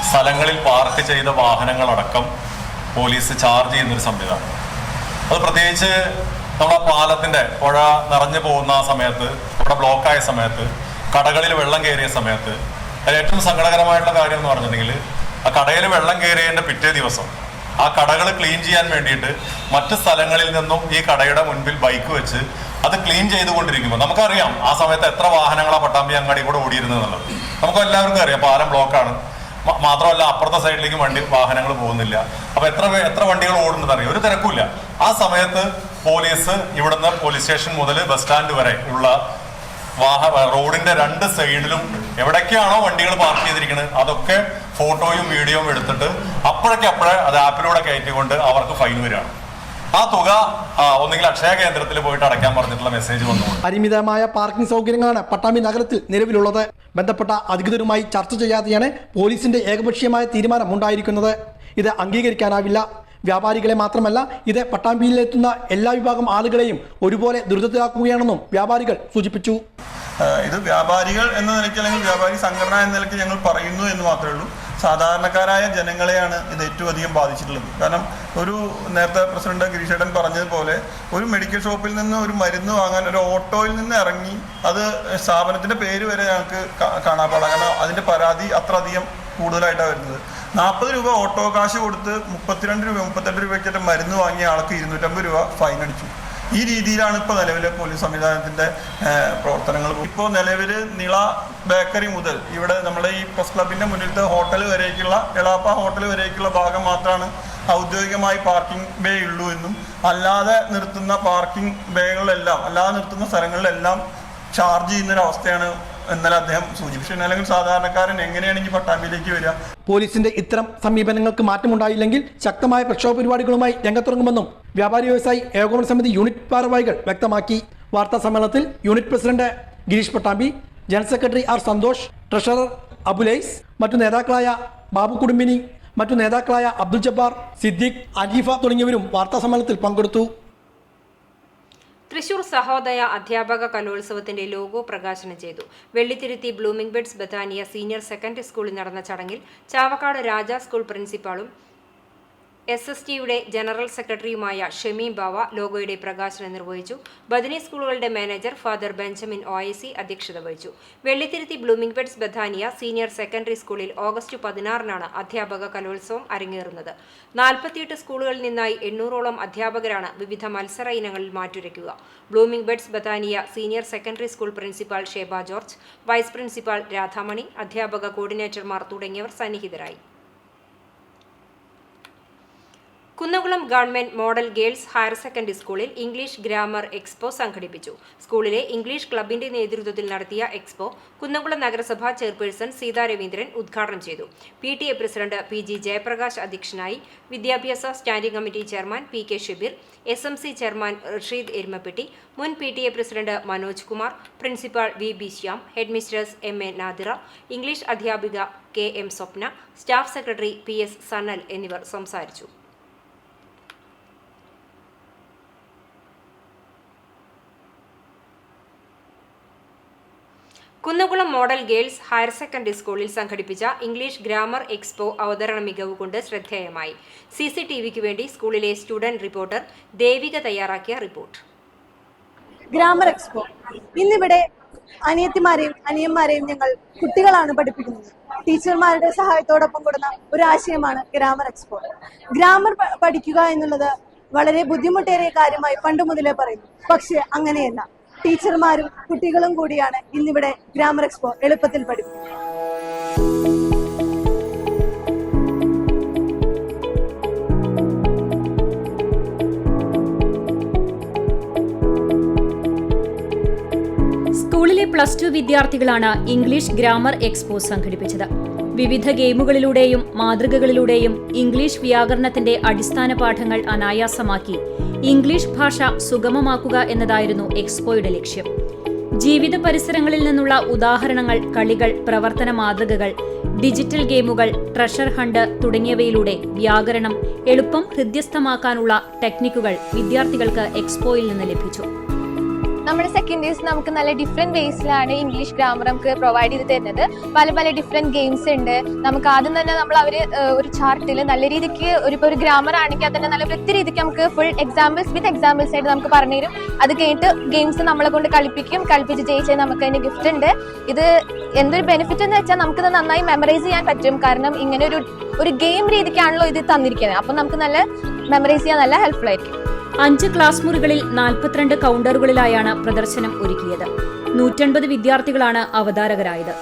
സ്ഥലങ്ങളിൽ പാർക്ക് ചെയ്ത വാഹനങ്ങളടക്കം പോലീസ് ചാർജ് ചെയ്യുന്നൊരു സംവിധാനം. അത് പ്രത്യേകിച്ച് നമ്മുടെ പാലത്തിന്റെ പുഴ നിറഞ്ഞു പോകുന്ന സമയത്ത്, ഇവിടെ ബ്ലോക്കായ സമയത്ത്, കടകളിൽ വെള്ളം കയറിയ സമയത്ത്, അതിൽ ഏറ്റവും സങ്കടകരമായിട്ടുള്ള കാര്യം എന്ന് പറഞ്ഞിട്ടുണ്ടെങ്കിൽ ആ കടയിൽ വെള്ളം കയറിയതിന്റെ പിറ്റേ ദിവസം ആ കടകൾ ക്ലീൻ ചെയ്യാൻ വേണ്ടിയിട്ട് മറ്റ് സ്ഥലങ്ങളിൽ നിന്നും ഈ കടയുടെ മുൻപിൽ ബൈക്ക് വെച്ച് അത് ക്ലീൻ ചെയ്തുകൊണ്ടിരിക്കുമ്പോൾ നമുക്കറിയാം ആ സമയത്ത് എത്ര വാഹനങ്ങളാണ് പട്ടാമ്പി അങ്ങാടി കൂടെ ഓടിയിരുന്നത് എന്നുള്ളത് നമുക്ക് എല്ലാവർക്കും അറിയാം. പാലം ബ്ലോക്കാണ്, മാത്രമല്ല അപ്പുറത്തെ സൈഡിലേക്ക് വാഹനങ്ങൾ പോകുന്നില്ല. അപ്പൊ എത്ര വണ്ടികൾ ഓടുന്നത് അറിയാം, ഒരു തിരക്കുമില്ല. ആ സമയത്ത് പോലീസ് ഇവിടുന്ന് പോലീസ് സ്റ്റേഷൻ മുതൽ ബസ് സ്റ്റാൻഡ് വരെ ഉള്ള റോഡിന്റെ 2 സൈഡിലും എവിടേക്കാണോ വണ്ടികൾ പാർക്ക് ചെയ്തിരിക്കുന്നത് അതൊക്കെ ഫോട്ടോയും വീഡിയോയും എടുത്തിട്ട് അപ്പോഴേ അത് ആപ്പിലൂടെ കയറ്റിക്കൊണ്ട് അവർക്ക് ഫൈൻ വരികയാണ്. ആ തുക ഒന്നുകിൽ അക്ഷയ കേന്ദ്രത്തിൽ പോയിട്ട് അടയ്ക്കാൻ പറഞ്ഞിട്ടുള്ള മെസ്സേജ് വന്നു. പരിമിതമായ പാർക്കിംഗ് സൗകര്യങ്ങളാണ് പട്ടാമ്പി നഗരത്തിൽ നിലവിലുള്ളത്. ബന്ധപ്പെട്ട അധികൃതരുമായി ചർച്ച ചെയ്യാതെയാണ് പോലീസിന്റെ ഏകപക്ഷീയമായ തീരുമാനം ഉണ്ടായിരിക്കുന്നത്. ഇത് അംഗീകരിക്കാനാവില്ല. വ്യാപാരികളെ മാത്രമല്ല, ഇത് പട്ടാമ്പിയിലെത്തുന്ന എല്ലാ വിഭാഗം ആളുകളെയും ഒരുപോലെ ദുരിതത്തിലാക്കുകയാണെന്നും വ്യാപാരികൾ സൂചിപ്പിച്ചു. ഇത് വ്യാപാരികൾ എന്ന നിലയ്ക്ക് അല്ലെങ്കിൽ വ്യാപാരി സംഘടന എന്ന നിലയ്ക്ക് ഞങ്ങൾ പറയുന്നു എന്ന് മാത്രമേ ഉള്ളൂ. സാധാരണക്കാരായ ജനങ്ങളെയാണ് ഇത് ഏറ്റവും അധികം ബാധിച്ചിട്ടുള്ളത്. കാരണം നേരത്തെ പ്രസിഡന്റ് ഗിരീഷേട്ടൻ പറഞ്ഞതുപോലെ ഒരു മെഡിക്കൽ ഷോപ്പിൽ നിന്ന് ഒരു മരുന്ന് വാങ്ങാൻ ഒരു ഓട്ടോയിൽ നിന്ന് ഇറങ്ങി അത് സ്ഥാപനത്തിന്റെ പേര് വരെ ഞങ്ങൾക്ക് കാണാപ്പാടാം. കാരണം അതിന്റെ പരാതി അത്ര അധികം കൂടുതലായിട്ടാണ് വരുന്നത്. 40 രൂപ ഓട്ടോ കാശ് കൊടുത്ത് 38 രൂപയ്ക്ക് മരുന്ന് വാങ്ങിയ ആൾക്ക് 250 രൂപ ഫൈൻ അടിച്ചു. ഈ രീതിയിലാണ് ഇപ്പോൾ നിലവിലെ പോലീസ് സംവിധാനത്തിന്റെ പ്രവർത്തനങ്ങൾ. ഇപ്പോൾ നിലവിൽ നിള ബേക്കറി മുതൽ ഇവിടെ നമ്മുടെ ഈ പ്രസ് ക്ലബിന്റെ മുന്നിലത്തെ ഹോട്ടൽ വരേക്കുള്ള എളാപ്പ ഹോട്ടൽ വരേക്കുള്ള ഭാഗം മാത്രമാണ് ഔദ്യോഗികമായി പാർക്കിംഗ് ബേ ഉള്ളൂ എന്നും അല്ലാതെ നിർത്തുന്ന പാർക്കിംഗ് ബേകളിലെല്ലാം അല്ലാതെ നിർത്തുന്ന സ്ഥലങ്ങളിലെല്ലാം ചാർജ് ചെയ്യുന്നൊരവസ്ഥയാണ് എന്നാലും അദ്ദേഹം സൂചിപ്പിച്ചു. അല്ലെങ്കിൽ സാധാരണക്കാരൻ എങ്ങനെയാണെങ്കിൽ പട്ടാമ്പിയിലേക്ക് വരിക? പോലീസിന്റെ ഇത്തരം സമീപനങ്ങൾക്ക് മാറ്റമുണ്ടായില്ലെങ്കിൽ ശക്തമായ പ്രക്ഷോഭ പരിപാടികളുമായി രംഗത്തിറങ്ങുമെന്നും വ്യാപാരി വ്യവസായി ഏകോപന സമിതി യൂണിറ്റ് ഭാരവാഹികൾ വ്യക്തമാക്കി. വാർത്താ സമ്മേളനത്തിൽ unit president Girish Pattambi, general secretary R Santhosh, treasurer Abulais, മറ്റു നേതാക്കളായ ബാബു കുടുംബിനി, മറ്റു നേതാക്കളായ അബ്ദുൽ ജബ്ബാർ, സിദ്ദീഖ്, അനീഫ തുടങ്ങിയവരും വാർത്താ സമ്മേളനത്തിൽ പങ്കെടുത്തു. തൃശൂർ സഹോദയ അധ്യാപക കലോത്സവത്തിന്റെ ലോഗോ പ്രകാശനം ചെയ്തു. Vellitheruthy blooming buds Bethania senior secondary സ്കൂളിൽ നടന്ന ചടങ്ങിൽ ചാവക്കാട് രാജ സ്കൂൾ പ്രിൻസിപ്പാളും SSTയുടെ ജനറൽ സെക്രട്ടറിയുമായ ഷമീം ബാവ ലോഗോയുടെ പ്രകാശനം നിർവഹിച്ചു. ബദനി സ്കൂളുകളുടെ മാനേജർ ഫാദർ ബെഞ്ചമിൻ OIC അധ്യക്ഷത വഹിച്ചു. Vellitheruthy blooming buds Bethania senior secondary സ്കൂളിൽ ഓഗസ്റ്റ് 16-നാണ് അധ്യാപക കലോത്സവം അരങ്ങേറുന്നത്. 48 സ്കൂളുകളിൽ നിന്നായി 800ഓളം അധ്യാപകരാണ് വിവിധ മത്സര ഇനങ്ങളിൽ മാറ്റുരയ്ക്കുക. Blooming buds Bethania senior secondary school principal Sheba George, vice principal Radhamani, അധ്യാപക കോർഡിനേറ്റർമാർ തുടങ്ങിയവർ സന്നിഹിതരായി. Kunnamkulam government model girls higher secondary സ്കൂളിൽ ഇംഗ്ലീഷ് ഗ്രാമർ എക്സ്പോ സംഘടിപ്പിച്ചു. സ്കൂളിലെ ഇംഗ്ലീഷ് ക്ലബിന്റെ നേതൃത്വത്തിൽ നടത്തിയ എക്സ്പോ കുന്നംകുളം നഗരസഭാ ചെയർപേഴ്സൺ സീതാ രവീന്ദ്രൻ ഉദ്ഘാടനം ചെയ്തു. PTA പ്രസിഡന്റ് PG ജയപ്രകാശ് അധ്യക്ഷനായി. വിദ്യാഭ്യാസ standing committee chairman PK Shabeer, SMC chairman Rasheed Erumapetty, മുൻ PTA president Manoj Kumar, principal VB Shyam, head mistress MA Nadira, English അധ്യാപിക KM Swapna, staff secretary PS Sanal എന്നിവർ സംസാരിച്ചു. Kunnamkulam model girls higher secondary സ്കൂളിൽ സംഘടിപ്പിച്ച ഇംഗ്ലീഷ് ഗ്രാമർ എക്സ്പോ അവതരണ മികവ് കൊണ്ട് ശ്രദ്ധേയമായി. CCTVക്ക് വേണ്ടി സ്കൂളിലെ സ്റ്റുഡന്റ് റിപ്പോർട്ടർ ദേവിക തയ്യാറാക്കിയ റിപ്പോർട്ട്. ഗ്രാമർ എക്സ്പോ ഇന്നിവിടെ അനിയത്തിമാരെയും അനിയന്മാരെയും ഞങ്ങൾ കുട്ടികളാണ് പഠിപ്പിക്കുന്നത്. ടീച്ചർമാരുടെ സഹായത്തോടൊപ്പം കൊടുക്കുന്ന ഒരു ആശയമാണ് ഗ്രാമർ എക്സ്പോ. ഗ്രാമർ പഠിക്കുക എന്നുള്ളത് വളരെ ബുദ്ധിമുട്ടേറിയ കാര്യമായി പണ്ട് മുതലേ പറയുന്നു. പക്ഷെ അങ്ങനെയല്ല. ടീച്ചർമാരും കുട്ടികളും കൂടിയാണ് ഇന്നിവിടെ ഗ്രാമർ എക്സ്പോ എളുപ്പത്തിൽ പഠിപ്പിക്കുന്നത്. സ്കൂളിലെ +2 വിദ്യാർത്ഥികളാണ് ഇംഗ്ലീഷ് ഗ്രാമർ എക്സ്പോ സംഘടിപ്പിച്ചത്. വിവിധ ഗെയിമുകളിലൂടെയും മാതൃകകളിലൂടെയും ഇംഗ്ലീഷ് വ്യാകരണത്തിന്റെ അടിസ്ഥാന പാഠങ്ങൾ അനായാസമാക്കി ഇംഗ്ലീഷ് ഭാഷ സുഗമമാക്കുക എന്നതായിരുന്നു എക്സ്പോയുടെ ലക്ഷ്യം. ജീവിത പരിസരങ്ങളിൽ നിന്നുള്ള ഉദാഹരണങ്ങൾ, കളികൾ, പ്രവർത്തന മാതൃകകൾ, ഡിജിറ്റൽ ഗെയിമുകൾ, ട്രഷർ ഹണ്ട് തുടങ്ങിയവയിലൂടെ വ്യാകരണം എളുപ്പം ഹൃദ്യസ്ഥമാക്കാനുള്ള ടെക്നിക്കുകൾ വിദ്യാർത്ഥികൾക്ക് എക്സ്പോയിൽ നിന്ന് ലഭിച്ചു. നമ്മുടെ സെക്കൻഡേഴ്സ് നമുക്ക് നല്ല ഡിഫറെന്റ് വേസിലാണ് ഇംഗ്ലീഷ് ഗ്രാമർ നമുക്ക് പ്രൊവൈഡ് ചെയ്ത് തരുന്നത്. പല ഡിഫറെന്റ് ഗെയിംസ് ഉണ്ട്. നമുക്ക് ആദ്യം തന്നെ അവർ ഒരു ചാർട്ടിൽ നല്ല രീതിക്ക് ഒരു ഗ്രാമർ ആണെങ്കിൽ അത് തന്നെ നല്ല വൃത്തി രീതിക്ക് നമുക്ക് ഫുൾ എക്സാമ്പിൾസ് ആയിട്ട് നമുക്ക് പറഞ്ഞു തരും. അത് കഴിഞ്ഞിട്ട് ഗെയിംസ് നമ്മളെ കൊണ്ട് കളിപ്പിച്ച് ജയിച്ചാൽ നമുക്ക് അതിന് ഗിഫ്റ്റ് ഉണ്ട്. ഇത് എന്തൊരു ബെനിഫിറ്റ് എന്ന് വെച്ചാൽ നമുക്കിത് നന്നായി മെമ്മറൈസ് ചെയ്യാൻ പറ്റും. കാരണം ഇങ്ങനെ ഒരു ഗെയിം രീതിക്കാണല്ലോ ഇത് തന്നിരിക്കുന്നത്. അപ്പം നമുക്ക് നല്ല മെമ്മറൈസ് ചെയ്യാൻ നല്ല ഹെൽപ്ഫുൾ ആയിരിക്കും. 5 ക്ലാസ് മുറികളിൽ 42 കൗണ്ടറുകളിലായാണ് പ്രദർശനം ഒരുക്കിയത്. 150 വിദ്യാർത്ഥികളാണ് അവതാരകരായത്.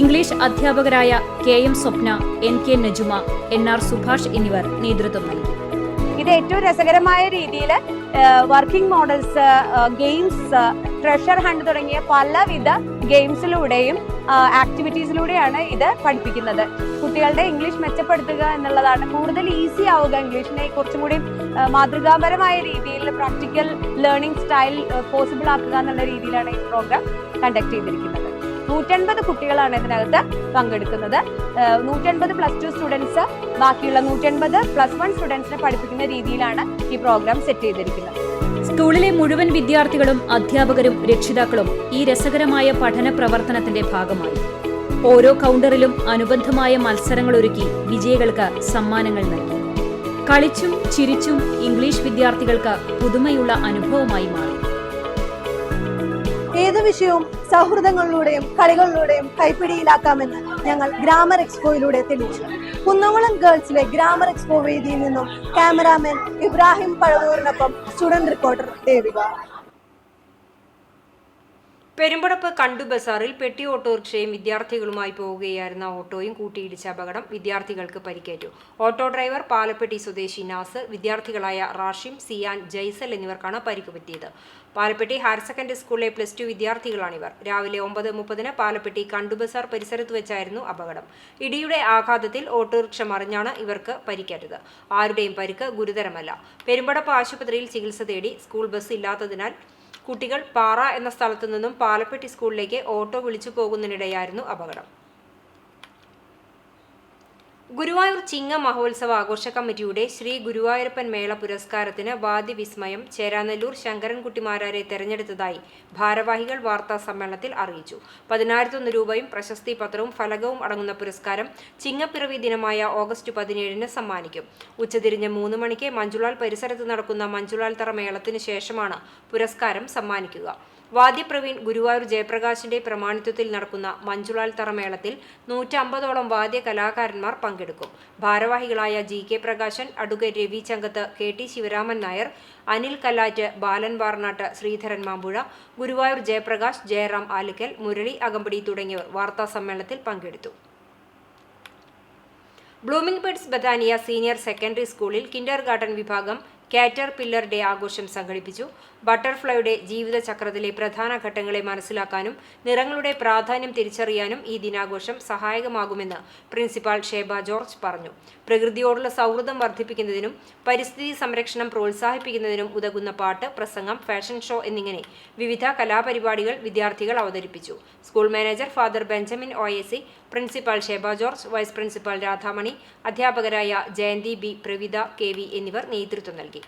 ഇംഗ്ലീഷ് അധ്യാപകരായ KM Swapna, NK Najuma, NR Subhash എന്നിവർ നേതൃത്വം നൽകി. ഇത് ഏറ്റവും രസകരമായ രീതിയിൽ working models, games, treasure hunt തുടങ്ങിയ പലവിധ ഗെയിംസിലൂടെയും ആക്ടിവിറ്റീസിലൂടെയാണ് ഇത് പഠിപ്പിക്കുന്നത്. കുട്ടികളുടെ ഇംഗ്ലീഷ് മെച്ചപ്പെടുത്തുക എന്നുള്ളതാണ്. കൂടുതൽ ഈസി ആവുക, ഇംഗ്ലീഷിനെ കുറച്ചും കൂടി മാതൃകാപരമായ രീതിയിൽ പ്രാക്ടിക്കൽ ലേണിംഗ് സ്റ്റൈൽ പോസിബിൾ ആക്കുക എന്നുള്ള രീതിയിലാണ് ഈ പ്രോഗ്രാം കണ്ടക്ട് ചെയ്തിരിക്കുന്നത്. 150 കുട്ടികളാണ് ഇതിനകത്ത് പങ്കെടുക്കുന്നത്. 150 +2 സ്റ്റുഡൻസ്, ബാക്കിയുള്ള 150 +1 സ്റ്റുഡൻസിനെ പഠിപ്പിക്കുന്ന രീതിയിലാണ് ഈ പ്രോഗ്രാം സെറ്റ് ചെയ്തിരിക്കുന്നത്. സ്കൂളിലെ മുഴുവൻ വിദ്യാർത്ഥികളും അധ്യാപകരും രക്ഷിതാക്കളും ഈ രസകരമായ പഠന പ്രവർത്തനത്തിന്റെ ഭാഗമായി. ഓരോ കൗണ്ടറിലും അനുബന്ധമായ മത്സരങ്ങൾ ഒരുക്കി വിജയികൾക്ക് സമ്മാനങ്ങൾ നൽകി. കളിച്ചും ചിരിച്ചും ഇംഗ്ലീഷ് വിദ്യാർത്ഥികൾക്ക് പുതുമയുള്ള അനുഭവമായി മാറി. ഏത് വിഷയവും സൗഹൃദങ്ങളിലൂടെയും കളികളിലൂടെയും കൈപ്പിടിയിലാക്കാമെന്ന് ഞങ്ങൾ ഗ്രാമർ എക്സ്പോയിലൂടെ തെളിയിച്ചു. കുന്നംകുളം ഗേൾസിലെ ഗ്രാമർ എക്സ്പോ വേദിയിൽ നിന്നും ക്യാമറാമാൻ ഇബ്രാഹിം പഴവൂരിനൊപ്പം സ്റ്റുഡന്റ് റിപ്പോർട്ടർ ദേവിക. പെരുമ്പടപ്പ് കണ്ടു ബസാറിൽ പെട്ടി ഓട്ടോറിക്ഷയും വിദ്യാർത്ഥികളുമായി പോവുകയായിരുന്ന ഓട്ടോയും കൂട്ടിയിടിച്ച അപകടം. വിദ്യാർത്ഥികൾക്ക് പരിക്കേറ്റു. ഓട്ടോ ഡ്രൈവർ പാലപ്പെട്ടി സ്വദേശി നാസർ, വിദ്യാർത്ഥികളായ റാഷിം, സിയാൻ, ജയ്സൽ എന്നിവർക്കാണ് പരിക്ക് പറ്റിയത്. പാലപ്പെട്ടി ഹയർ സെക്കൻഡറി സ്കൂളിലെ +2 വിദ്യാർത്ഥികളാണിവർ. രാവിലെ 9:30 പാലപ്പെട്ടി കണ്ടുബസാർ പരിസരത്ത് വെച്ചായിരുന്നു അപകടം. ഇടിയുടെ ആഘാതത്തിൽ ഓട്ടോറിക്ഷ മറിഞ്ഞാണ് ഇവർക്ക് പരിക്കേറ്റത്. ആരുടെയും പരിക്ക് ഗുരുതരമല്ല. പെരുമ്പടപ്പ് ആശുപത്രിയിൽ ചികിത്സ തേടി. സ്കൂൾ ബസ് ഇല്ലാത്തതിനാൽ കുട്ടികൾ പാറ എന്ന സ്ഥലത്തു നിന്നും പാലപ്പെട്ടി സ്കൂളിലേക്ക് ഓട്ടോ വിളിച്ചു പോകുന്നതിനിടെയായിരുന്നു അപകടം. ഗുരുവായൂർ ചിങ്ങ മഹോത്സവ ആഘോഷ കമ്മിറ്റിയുടെ ശ്രീ ഗുരുവായൂരപ്പൻ മേള പുരസ്കാരത്തിന് വാദ്യവിസ്മയം ചേരാനെല്ലൂർ ശങ്കരൻകുട്ടിമാരാരെ തെരഞ്ഞെടുത്തതായി ഭാരവാഹികൾ വാർത്താ സമ്മേളനത്തിൽ അറിയിച്ചു. 10,001 രൂപയും പ്രശസ്തി പത്രവും ഫലകവും അടങ്ങുന്ന പുരസ്കാരം ചിങ്ങപ്പിറവി ദിനമായ ഓഗസ്റ്റ് 17 സമ്മാനിക്കും. ഉച്ചതിരിഞ്ഞ് 3 മണിക്ക് മഞ്ജുളാൽ പരിസരത്ത് നടക്കുന്ന മഞ്ജുളാൽ തറ മേളത്തിന് ശേഷമാണ് പുരസ്കാരം സമ്മാനിക്കുക. വാദ്യപ്രവീൺ ഗുരുവായൂർ ജയപ്രകാശിന്റെ പ്രമാണിത്വത്തിൽ നടക്കുന്ന മഞ്ജുളാൽ തറമേളത്തിൽ 150ഓളം വാദ്യ കലാകാരന്മാർ പങ്കെടുക്കും. ഭാരവാഹികളായ GK Prakashan, advocate Ravi Changath, KT Sivaraman Nair, Anil Kallat, Balan Varnat, Sreedharan Mampuzha, Guruvayur Jayaprakash, Jayaram Alukkal, Murali Akampadi തുടങ്ങിയവർ വാർത്താ സമ്മേളനത്തിൽ പങ്കെടുത്തു. Blooming buds Bethania senior secondary സ്കൂളിൽ കിൻഡർ ഗാർട്ടൻ വിഭാഗം കാറ്റർ പില്ലർ ഡേ ആഘോഷം സംഘടിപ്പിച്ചു. ബട്ടർഫ്ലൈയുടെ ജീവിതചക്രത്തിലെ പ്രധാന ഘട്ടങ്ങളെ മനസ്സിലാക്കാനും നിറങ്ങളുടെ പ്രാധാന്യം തിരിച്ചറിയാനും ഈ ദിനാഘോഷം സഹായകമാകുമെന്ന് പ്രിൻസിപ്പാൾ ഷേബ ജോർജ് പറഞ്ഞു. പ്രകൃതിയോടുള്ള സൗഹൃദം വർദ്ധിപ്പിക്കുന്നതിനും പരിസ്ഥിതി സംരക്ഷണം പ്രോത്സാഹിപ്പിക്കുന്നതിനും ഉതകുന്ന പാട്ട്, പ്രസംഗം, ഫാഷൻ ഷോ എന്നിങ്ങനെ വിവിധ കലാപരിപാടികൾ വിദ്യാർത്ഥികൾ അവതരിപ്പിച്ചു. School manager father Benjamin OAC, principal Sheba George, vice principal Radhamani, അധ്യാപകരായ ജയന്തി B, പ്രവിത KV എന്നിവർ നേതൃത്വം നൽകി.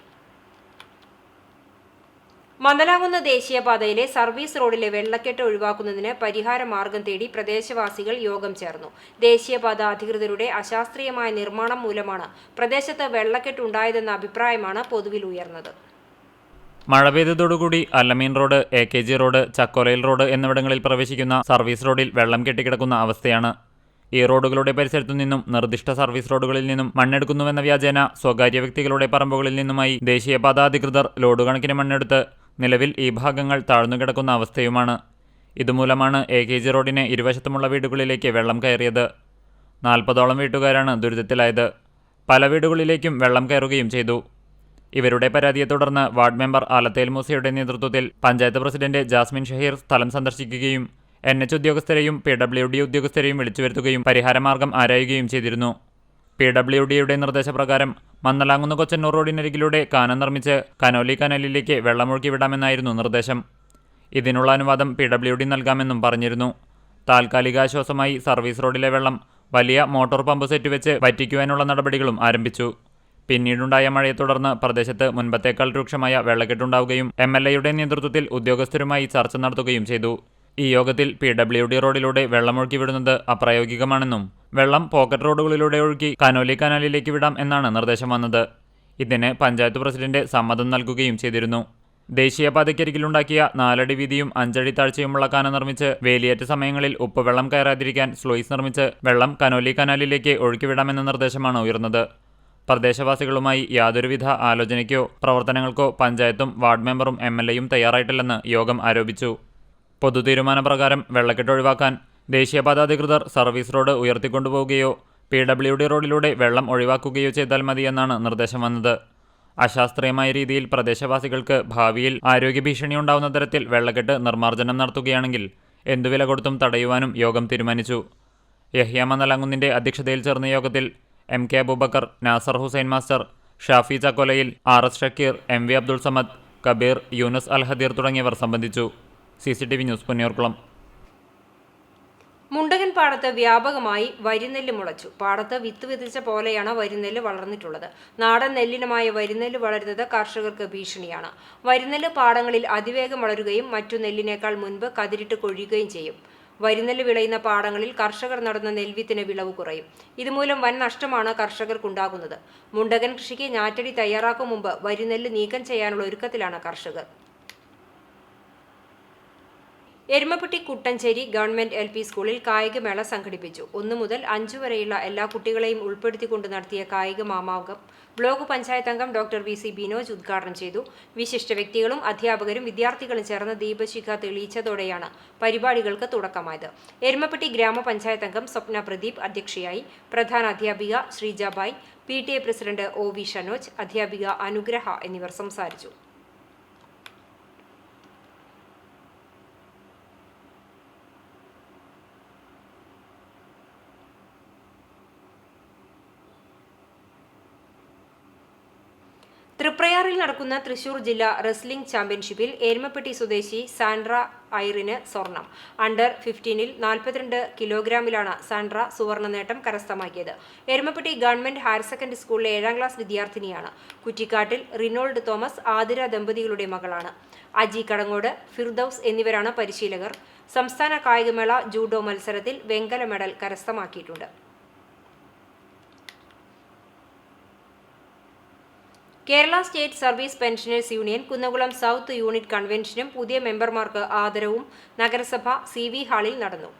മന്ദലാകുന്ന ദേശീയപാതയിലെ സർവീസ് റോഡിലെ വെള്ളക്കെട്ട് ഒഴിവാക്കുന്നതിന് പരിഹാര മാർഗം തേടി പ്രദേശവാസികൾ യോഗം ചേർന്നു. ദേശീയപാത അധികൃതരുടെ അശാസ്ത്രീയമായ നിർമ്മാണം മൂലമാണ് പ്രദേശത്ത് വെള്ളക്കെട്ട് ഉണ്ടായതെന്ന അഭിപ്രായമാണ് പൊതുവിൽ ഉയർന്നത്. മഴ പെയ്തതോടുകൂടി Allameen road, AKG road, ചക്കോലയിൽ road എന്നിവിടങ്ങളിൽ പ്രവേശിക്കുന്ന സർവീസ് റോഡിൽ വെള്ളം കെട്ടിക്കിടക്കുന്ന അവസ്ഥയാണ്. ഈ റോഡുകളുടെ പരിസരത്തു നിന്നും നിർദ്ദിഷ്ട സർവീസ് റോഡുകളിൽ നിന്നും മണ്ണെടുക്കുന്നുവെന്ന വ്യാജേന സ്വകാര്യ വ്യക്തികളുടെ പറമ്പുകളിൽ നിന്നുമായി ദേശീയപാത അധികൃതർ ലോഡ് കണക്കിന് മണ്ണെടുത്ത് നിലവിൽ ഈ ഭാഗങ്ങൾ താഴ്ന്നുകിടക്കുന്ന അവസ്ഥയുമാണ്. ഇതുമൂലമാണ് AKG റോഡിന് ഇരുവശത്തുമുള്ള വീടുകളിലേക്ക് വെള്ളം കയറിയത്. 40ഓളം വീട്ടുകാരാണ് ദുരിതത്തിലായത്. പല വീടുകളിലേക്കും വെള്ളം കയറുകയും ചെയ്തു. ഇവരുടെ പരാതിയെ തുടർന്ന് വാർഡ് മെമ്പർ ആലത്തേൽ മൂസയുടെ നേതൃത്വത്തിൽ പഞ്ചായത്ത് പ്രസിഡന്റ് ജാസ്മിൻ ഷഹീർ സ്ഥലം സന്ദർശിക്കുകയും NH ഉദ്യോഗസ്ഥരെയും PWD ഉദ്യോഗസ്ഥരെയും വിളിച്ചു വരുത്തുകയും പരിഹാരമാർഗം ആരായുകയും ചെയ്തിരുന്നു. PWDയുടെ നിർദ്ദേശപ്രകാരം മന്നലാങ്കുന്ന് കൊച്ചന്നൂർ റോഡിനരികിലൂടെ കാനം നിർമ്മിച്ച് കനോലി കനാലിലേക്ക് വെള്ളമൊഴുക്കി വിടാമെന്നായിരുന്നു നിർദ്ദേശം. ഇതിനുള്ള അനുവാദം PWD നൽകാമെന്നും പറഞ്ഞിരുന്നു. താൽക്കാലിക ആശ്വാസമായി സർവീസ് റോഡിലെ വെള്ളം വലിയ മോട്ടോർ പമ്പ് സെറ്റ് വെച്ച് വറ്റിക്കുവാനുള്ള നടപടികളും ആരംഭിച്ചു. പിന്നീടുണ്ടായ മഴയെ തുടർന്ന് പ്രദേശത്ത് മുൻപത്തേക്കാൾ രൂക്ഷമായ വെള്ളക്കെട്ടുണ്ടാവുകയും MLAയുടെ നേതൃത്വത്തിൽ ഉദ്യോഗസ്ഥരുമായി ചർച്ച നടത്തുകയും ചെയ്തു. ഈ യോഗത്തിൽ PWD റോഡിലൂടെ വെള്ളമൊഴുക്കി വിടുന്നത് അപ്രായോഗികമാണെന്നും വെള്ളം പോക്കറ്റ് റോഡുകളിലൂടെ ഒഴുക്കി കനോലി കനാലിലേക്ക് വിടാം എന്നാണ് നിർദ്ദേശം വന്നത്. ഇതിന് പഞ്ചായത്ത് പ്രസിഡന്റ് സമ്മതം നൽകുകയും ചെയ്തിരുന്നു. ദേശീയപാതയ്ക്കരികിലുണ്ടാക്കിയ 4 അടി വീതിയും 5 അടി താഴ്ചയുമുള്ള കാന നിർമ്മിച്ച് വേലിയേറ്റ സമയങ്ങളിൽ ഉപ്പുവെള്ളം കയറാതിരിക്കാൻ സ്ലൂയിസ് നിർമ്മിച്ച് വെള്ളം കനോലി കനാലിലേക്ക് ഒഴുക്കിവിടാമെന്ന നിർദ്ദേശമാണ് ഉയർന്നത്. പ്രദേശവാസികളുമായി യാതൊരുവിധ ആലോചനയ്ക്കോ പ്രവർത്തനങ്ങൾക്കോ പഞ്ചായത്തും വാർഡ് മെമ്പറും MLAയും തയ്യാറായിട്ടില്ലെന്ന് യോഗം ആരോപിച്ചു. പൊതുതീരുമാനപ്രകാരം വെള്ളക്കെട്ട് ഒഴിവാക്കാൻ ദേശീയപാത അധികൃതർ സർവീസ് റോഡ് ഉയർത്തിക്കൊണ്ടുപോവുകയോ PWD റോഡിലൂടെ വെള്ളം ഒഴിവാക്കുകയോ ചെയ്താൽ മതിയെന്നാണ് നിർദ്ദേശം വന്നത്. അശാസ്ത്രീയമായ രീതിയിൽ പ്രദേശവാസികൾക്ക് ഭാവിയിൽ ആരോഗ്യ ഭീഷണി ഉണ്ടാവുന്ന തരത്തിൽ വെള്ളക്കെട്ട് നിർമ്മാർജ്ജനം നടത്തുകയാണെങ്കിൽ എന്തുവില കൊടുത്തും തടയുവാനും യോഗം തീരുമാനിച്ചു. യഹ്യ മന്നലാങ്കുന്നിന്റെ അധ്യക്ഷതയിൽ ചേർന്ന യോഗത്തിൽ MK Abubakar, Nasar Hussain master, Shafi Chakkolayil, RS Shakeer, MV Abdul Samad, Kabeer, Yunus Al Hadeer തുടങ്ങിയവർ സംബന്ധിച്ചു. CCTV news, Ponniyoorkulam. മുണ്ടകൻ പാടത്ത് വ്യാപകമായി വരിനെല്ല് മുളച്ചു. പാടത്ത് വിത്ത് വിതച്ച പോലെയാണ് വരിനെല്ല് വളർന്നിട്ടുള്ളത്. നാടൻ നെല്ലിനമായ വരിനെല്ല് വളരുന്നത് കർഷകർക്ക് ഭീഷണിയാണ്. വരിനെല്ല് പാടങ്ങളിൽ അതിവേഗം വളരുകയും മറ്റു നെല്ലിനേക്കാൾ മുൻപ് കതിരിട്ട് കൊഴിയുകയും ചെയ്യും. വരിനെല്ല് വിളയുന്ന പാടങ്ങളിൽ കർഷകർ നടുന്ന നെൽവിത്തിന് വിളവ് കുറയും. ഇതുമൂലം വൻ നഷ്ടമാണ് കർഷകർക്കുണ്ടാകുന്നത്. മുണ്ടകൻ കൃഷിക്ക് ഞാറ്റടി തയ്യാറാക്കും മുമ്പ് വരിനെല്ല് നീക്കം ചെയ്യാനുള്ള ഒരുക്കത്തിലാണ് കർഷകർ. എരുമപ്പെട്ടി കുട്ടഞ്ചേരി ഗവൺമെന്റ് LP സ്കൂളിൽ കായികമേള സംഘടിപ്പിച്ചു. 1 മുതൽ 5 വരെയുള്ള എല്ലാ കുട്ടികളെയും ഉൾപ്പെടുത്തിക്കൊണ്ട് നടത്തിയ കായിക മാമാങ്കം ബ്ലോക്ക് പഞ്ചായത്ത് അംഗം ഡോക്ടർ VC ബിനോജ് ഉദ്ഘാടനം ചെയ്തു. വിശിഷ്ട വ്യക്തികളും അധ്യാപകരും വിദ്യാർത്ഥികളും ചേർന്ന് ദീപശിഖ തെളിയിച്ചതോടെയാണ് പരിപാടികൾക്ക് തുടക്കമായത്. എരുമപ്പെട്ടി ഗ്രാമപഞ്ചായത്ത് അംഗം സ്വപ്ന പ്രദീപ് അധ്യക്ഷയായി. പ്രധാന അധ്യാപിക Sreejabai, PTA president OV Shanoj, അധ്യാപിക അനുഗ്രഹ എന്നിവർ സംസാരിച്ചു. തൃപ്രയാറിൽ നടക്കുന്ന തൃശൂർ ജില്ലാ റെസ്ലിംഗ് ചാമ്പ്യൻഷിപ്പിൽ എരുമപ്പെട്ടി സ്വദേശി സാൻഡ്ര ഐറിന് സ്വർണം. അണ്ടർ 15-ൽ 42 കിലോഗ്രാമിലാണ് സാൻഡ്ര സുവർണ്ണ നേട്ടം കരസ്ഥമാക്കിയത്. എരുമപ്പെട്ടി ഗവൺമെന്റ് ഹയർ സെക്കൻഡറി സ്കൂളിലെ 7ാം ക്ലാസ് വിദ്യാർത്ഥിനിയാണ്. കുറ്റിക്കാട്ടിൽ റിനോൾഡ് തോമസ് ആതിര ദമ്പതികളുടെ മകളാണ്. അജി കടങ്ങോട്, ഫിർദൌസ് എന്നിവരാണ് പരിശീലകർ. സംസ്ഥാന കായികമേള ജൂഡോ മത്സരത്തിൽ വെങ്കല മെഡൽ കരസ്ഥമാക്കിയിട്ടുണ്ട്. Kerala state service pensioners union Kunnamkulam south unit കൺവെൻഷനും പുതിയ മെമ്പർമാർക്ക് ആദരവും നഗരസഭ CV ഹാളിൽ നടന്നു.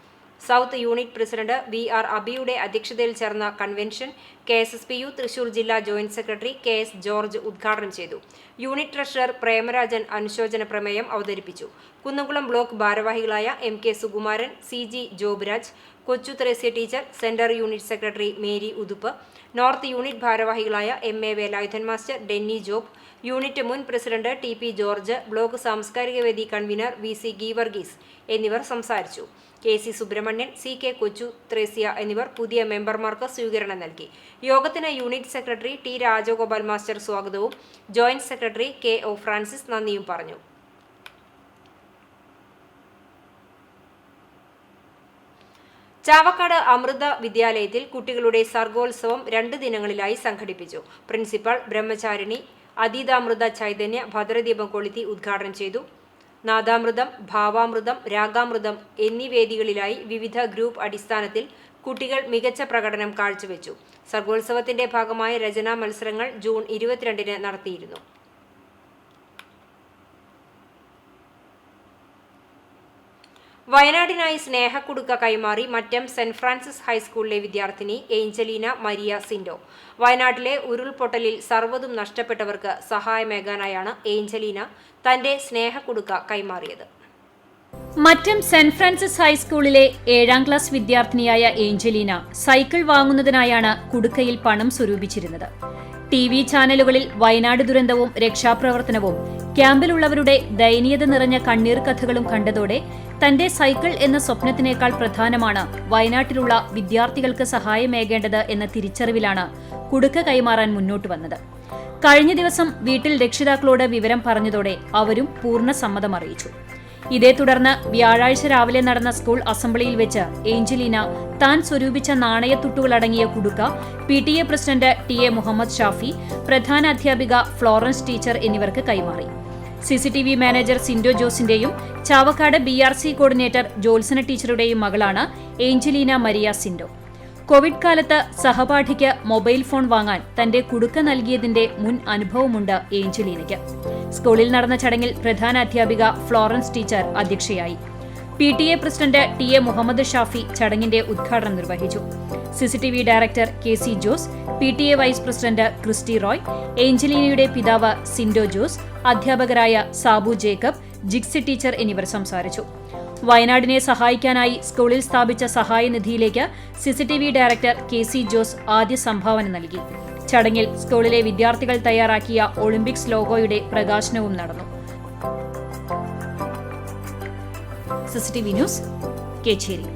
സൗത്ത് യൂണിറ്റ് പ്രസിഡന്റ് VR അബിയുടെ അധ്യക്ഷതയിൽ ചേർന്ന കൺവെൻഷൻ KSSPU തൃശൂർ ജില്ലാ ജോയിന്റ് സെക്രട്ടറി KS ജോർജ് ഉദ്ഘാടനം ചെയ്തു. യൂണിറ്റ് ട്രഷറർ പ്രേമരാജൻ അനുശോചന പ്രമേയം അവതരിപ്പിച്ചു. കുന്നംകുളം ബ്ലോക്ക് ഭാരവാഹികളായ MK സുകുമാരൻ, CG ജോബിരാജ്, കൊച്ചു Thresia teacher, centre unit secretary Mary Uthup, north unit ഭാരവാഹികളായ MA Velayudhan master, Denny job, unit മുൻ പ്രസിഡന്റ് TP ജോർജ്, ബ്ലോക്ക് സാംസ്കാരിക വേദി കൺവീനർ VC ഗീവർഗീസ് എന്നിവർ സംസാരിച്ചു. KC സുബ്രഹ്മണ്യൻ, CK കൊച്ചു ത്രേസ്യ എന്നിവർ പുതിയ മെമ്പർമാർക്ക് സ്വീകരണം നൽകി. യോഗത്തിന് unit secretary T Rajagopal master സ്വാഗതവും ജോയിന്റ് സെക്രട്ടറി KO ഫ്രാൻസിസ് നന്ദിയും പറഞ്ഞു. ചാവക്കാട് അമൃത വിദ്യാലയത്തിൽ കുട്ടികളുടെ സർഗോത്സവം 2 ദിനങ്ങളിലായി സംഘടിപ്പിച്ചു. പ്രിൻസിപ്പൽ ബ്രഹ്മചാരിണി അതീതാമൃത ചൈതന്യ ഭദ്രദീപം കൊളുത്തി ഉദ്ഘാടനം ചെയ്തു. നാദാമൃതം, ഭാവാമൃതം, രാഗാമൃതം എന്നീ വേദികളിലായി വിവിധ ഗ്രൂപ്പ് അടിസ്ഥാനത്തിൽ കുട്ടികൾ മികച്ച പ്രകടനം കാഴ്ചവെച്ചു. സർഗോത്സവത്തിന്റെ ഭാഗമായ രചനാ മത്സരങ്ങൾ ജൂൺ 22-ന് നടത്തിയിരുന്നു. വയനാടിനായി സ്നേഹക്കുടുക്ക കൈമാറി മറ്റം സെന്റ് ഫ്രാൻസിസ് ഹൈസ്കൂളിലെ വിദ്യാർത്ഥിനി ഏഞ്ചലീന മരിയ സിൻഡോ. വയനാട്ടിലെ ഉരുൾപൊട്ടലിൽ സർവ്വതും നഷ്ടപ്പെട്ടവർക്ക് സഹായമേകാനായാണ് ഏഞ്ചലീന തന്റെ സ്നേഹക്കുടുക്ക കൈമാറിയത്. മറ്റം സെന്റ് ഫ്രാൻസിസ് ഹൈസ്കൂളിലെ 7ാം ക്ലാസ് വിദ്യാർത്ഥിനിയായ ഏഞ്ചലീന സൈക്കിൾ വാങ്ങുന്നതിനായാണ് കുടുക്കയിൽ പണം സ്വരൂപിച്ചിരുന്നത്. TV ചാനലുകളിൽ വയനാട് ദുരന്തവും രക്ഷാപ്രവർത്തനവും ക്യാമ്പിലുള്ളവരുടെ ദയനീയത നിറഞ്ഞ കണ്ണീർ കഥകളും കണ്ടതോടെ തന്റെ സൈക്കിൾ എന്ന സ്വപ്നത്തിനേക്കാൾ പ്രധാനമാണ് വയനാട്ടിലുള്ള വിദ്യാർത്ഥികൾക്ക് സഹായമേകേണ്ടത് എന്ന തിരിച്ചറിവിലാണ് കുടുക്ക കൈമാറാൻ മുന്നോട്ട് വന്നത്. കഴിഞ്ഞ ദിവസം വീട്ടിൽ രക്ഷിതാക്കളോട് വിവരം പറഞ്ഞതോടെ അവരും പൂർണ്ണ സമ്മതം അറിയിച്ചു. ഇതേ തുടർന്ന് വ്യാഴാഴ്ച രാവിലെ നടന്ന സ്കൂൾ അസംബ്ലിയിൽ വെച്ച് ഏഞ്ചലീന താൻ സ്വരൂപിച്ച നാണയത്തുട്ടുകളടങ്ങിയ കുടുക്ക PTA president TA Muhammad Shafi, പ്രധാന അധ്യാപിക ഫ്ലോറൻസ് ടീച്ചർ എന്നിവർക്ക് കൈമാറി. CCTV മാനേജർ സിൻഡോ ജോസിന്റെയും ചാവക്കാട് BRC കോർഡിനേറ്റർ ജോത്സന ടീച്ചറുടെയും മകളാണ് ഏഞ്ചലീന മരിയ സിൻഡോ. കോവിഡ് കാലത്ത് സഹപാഠിക്ക് മൊബൈൽ ഫോൺ വാങ്ങാൻ തന്റെ കുടുക്ക നൽകിയതിന്റെ മുൻ അനുഭവമുണ്ട് ഏഞ്ചലീനയ്ക്ക്. സ്കൂളിൽ നടന്ന ചടങ്ങിൽ പ്രധാന അധ്യാപിക ഫ്ലോറൻസ് ടീച്ചർ അധ്യക്ഷയായി. PTA president TA Muhammad Shafi ചടങ്ങിന്റെ ഉദ്ഘാടനം നിർവഹിച്ചു. CCTV director KC Jose, PTA vice president Christy Roy, ഏഞ്ചലീനയുടെ പിതാവ് സിൻഡോ ജോസ്, അധ്യാപകരായ സാബു ജേക്കബ്, ജിക്സി ടീച്ചർ എന്നിവർ സംസാരിച്ചു. വയനാടിനെ സഹായിക്കാനായി സ്കൂളിൽ സ്ഥാപിച്ച സഹായനിധിയിലേക്ക് CCTV ഡയറക്ടർ KC ജോസ് ആദ്യ സംഭാവന നൽകി. ചടങ്ങിൽ സ്കൂളിലെ വിദ്യാർത്ഥികൾ തയ്യാറാക്കിയ ഒളിമ്പിക്സ് ലോഗോയുടെ പ്രകാശനവും നടന്നു. CCTV news, Kechery.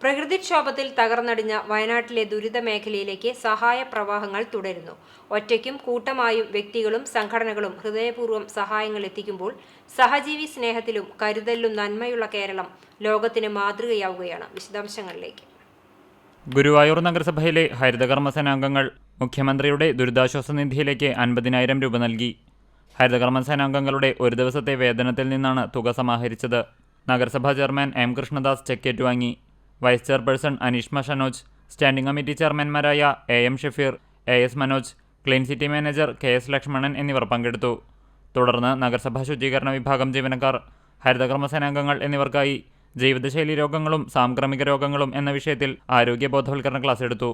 പ്രകൃതിക്ഷോഭത്തിൽ തകർന്നടിഞ്ഞ വയനാട്ടിലെ ദുരിത മേഖലയിലേക്ക് സഹായ പ്രവാഹങ്ങൾ തുടരുന്നു. ഒറ്റയ്ക്കും കൂട്ടമായും വ്യക്തികളും സംഘടനകളും ഹൃദയപൂർവ്വം സഹായങ്ങൾ എത്തിക്കുമ്പോൾ സഹജീവി സ്നേഹത്തിലും കരുതലിലും നന്മയുള്ള കേരളം ലോകത്തിന് മാതൃകയാവുകയാണ്. വിശദാംശങ്ങളിലേക്ക്. ഗുരുവായൂർ നഗരസഭയിലെ ഹരിതകർമ്മസേനാംഗങ്ങൾ മുഖ്യമന്ത്രിയുടെ ദുരിതാശ്വാസ നിധിയിലേക്ക് 50,000 രൂപ നൽകി. ഹരിതകർമ്മസേനാംഗങ്ങളുടെ ഒരു ദിവസത്തെ വേതനത്തിൽ നിന്നാണ് തുക സമാഹരിച്ചത്. നഗരസഭാ ചെയർമാൻ M കൃഷ്ണദാസ് ചെക്ക് ഏറ്റുവാങ്ങി. Vice chairperson Aneeshma Shanoj, standing committee ചെയർമാൻമാരായ AM Shafeer, AS Manoj, clean city manager KS Lakshmanan എന്നിവർ പങ്കെടുത്തു. തുടർന്ന് നഗരസഭാ ശുചീകരണ വിഭാഗം ജീവനക്കാർ, ഹരിതകർമ്മസേനാംഗങ്ങൾ എന്നിവർക്കായി ജീവിതശൈലി രോഗങ്ങളും സാംക്രമിക രോഗങ്ങളും എന്ന വിഷയത്തിൽ ആരോഗ്യ ബോധവൽക്കരണ ക്ലാസ് എടുത്തു.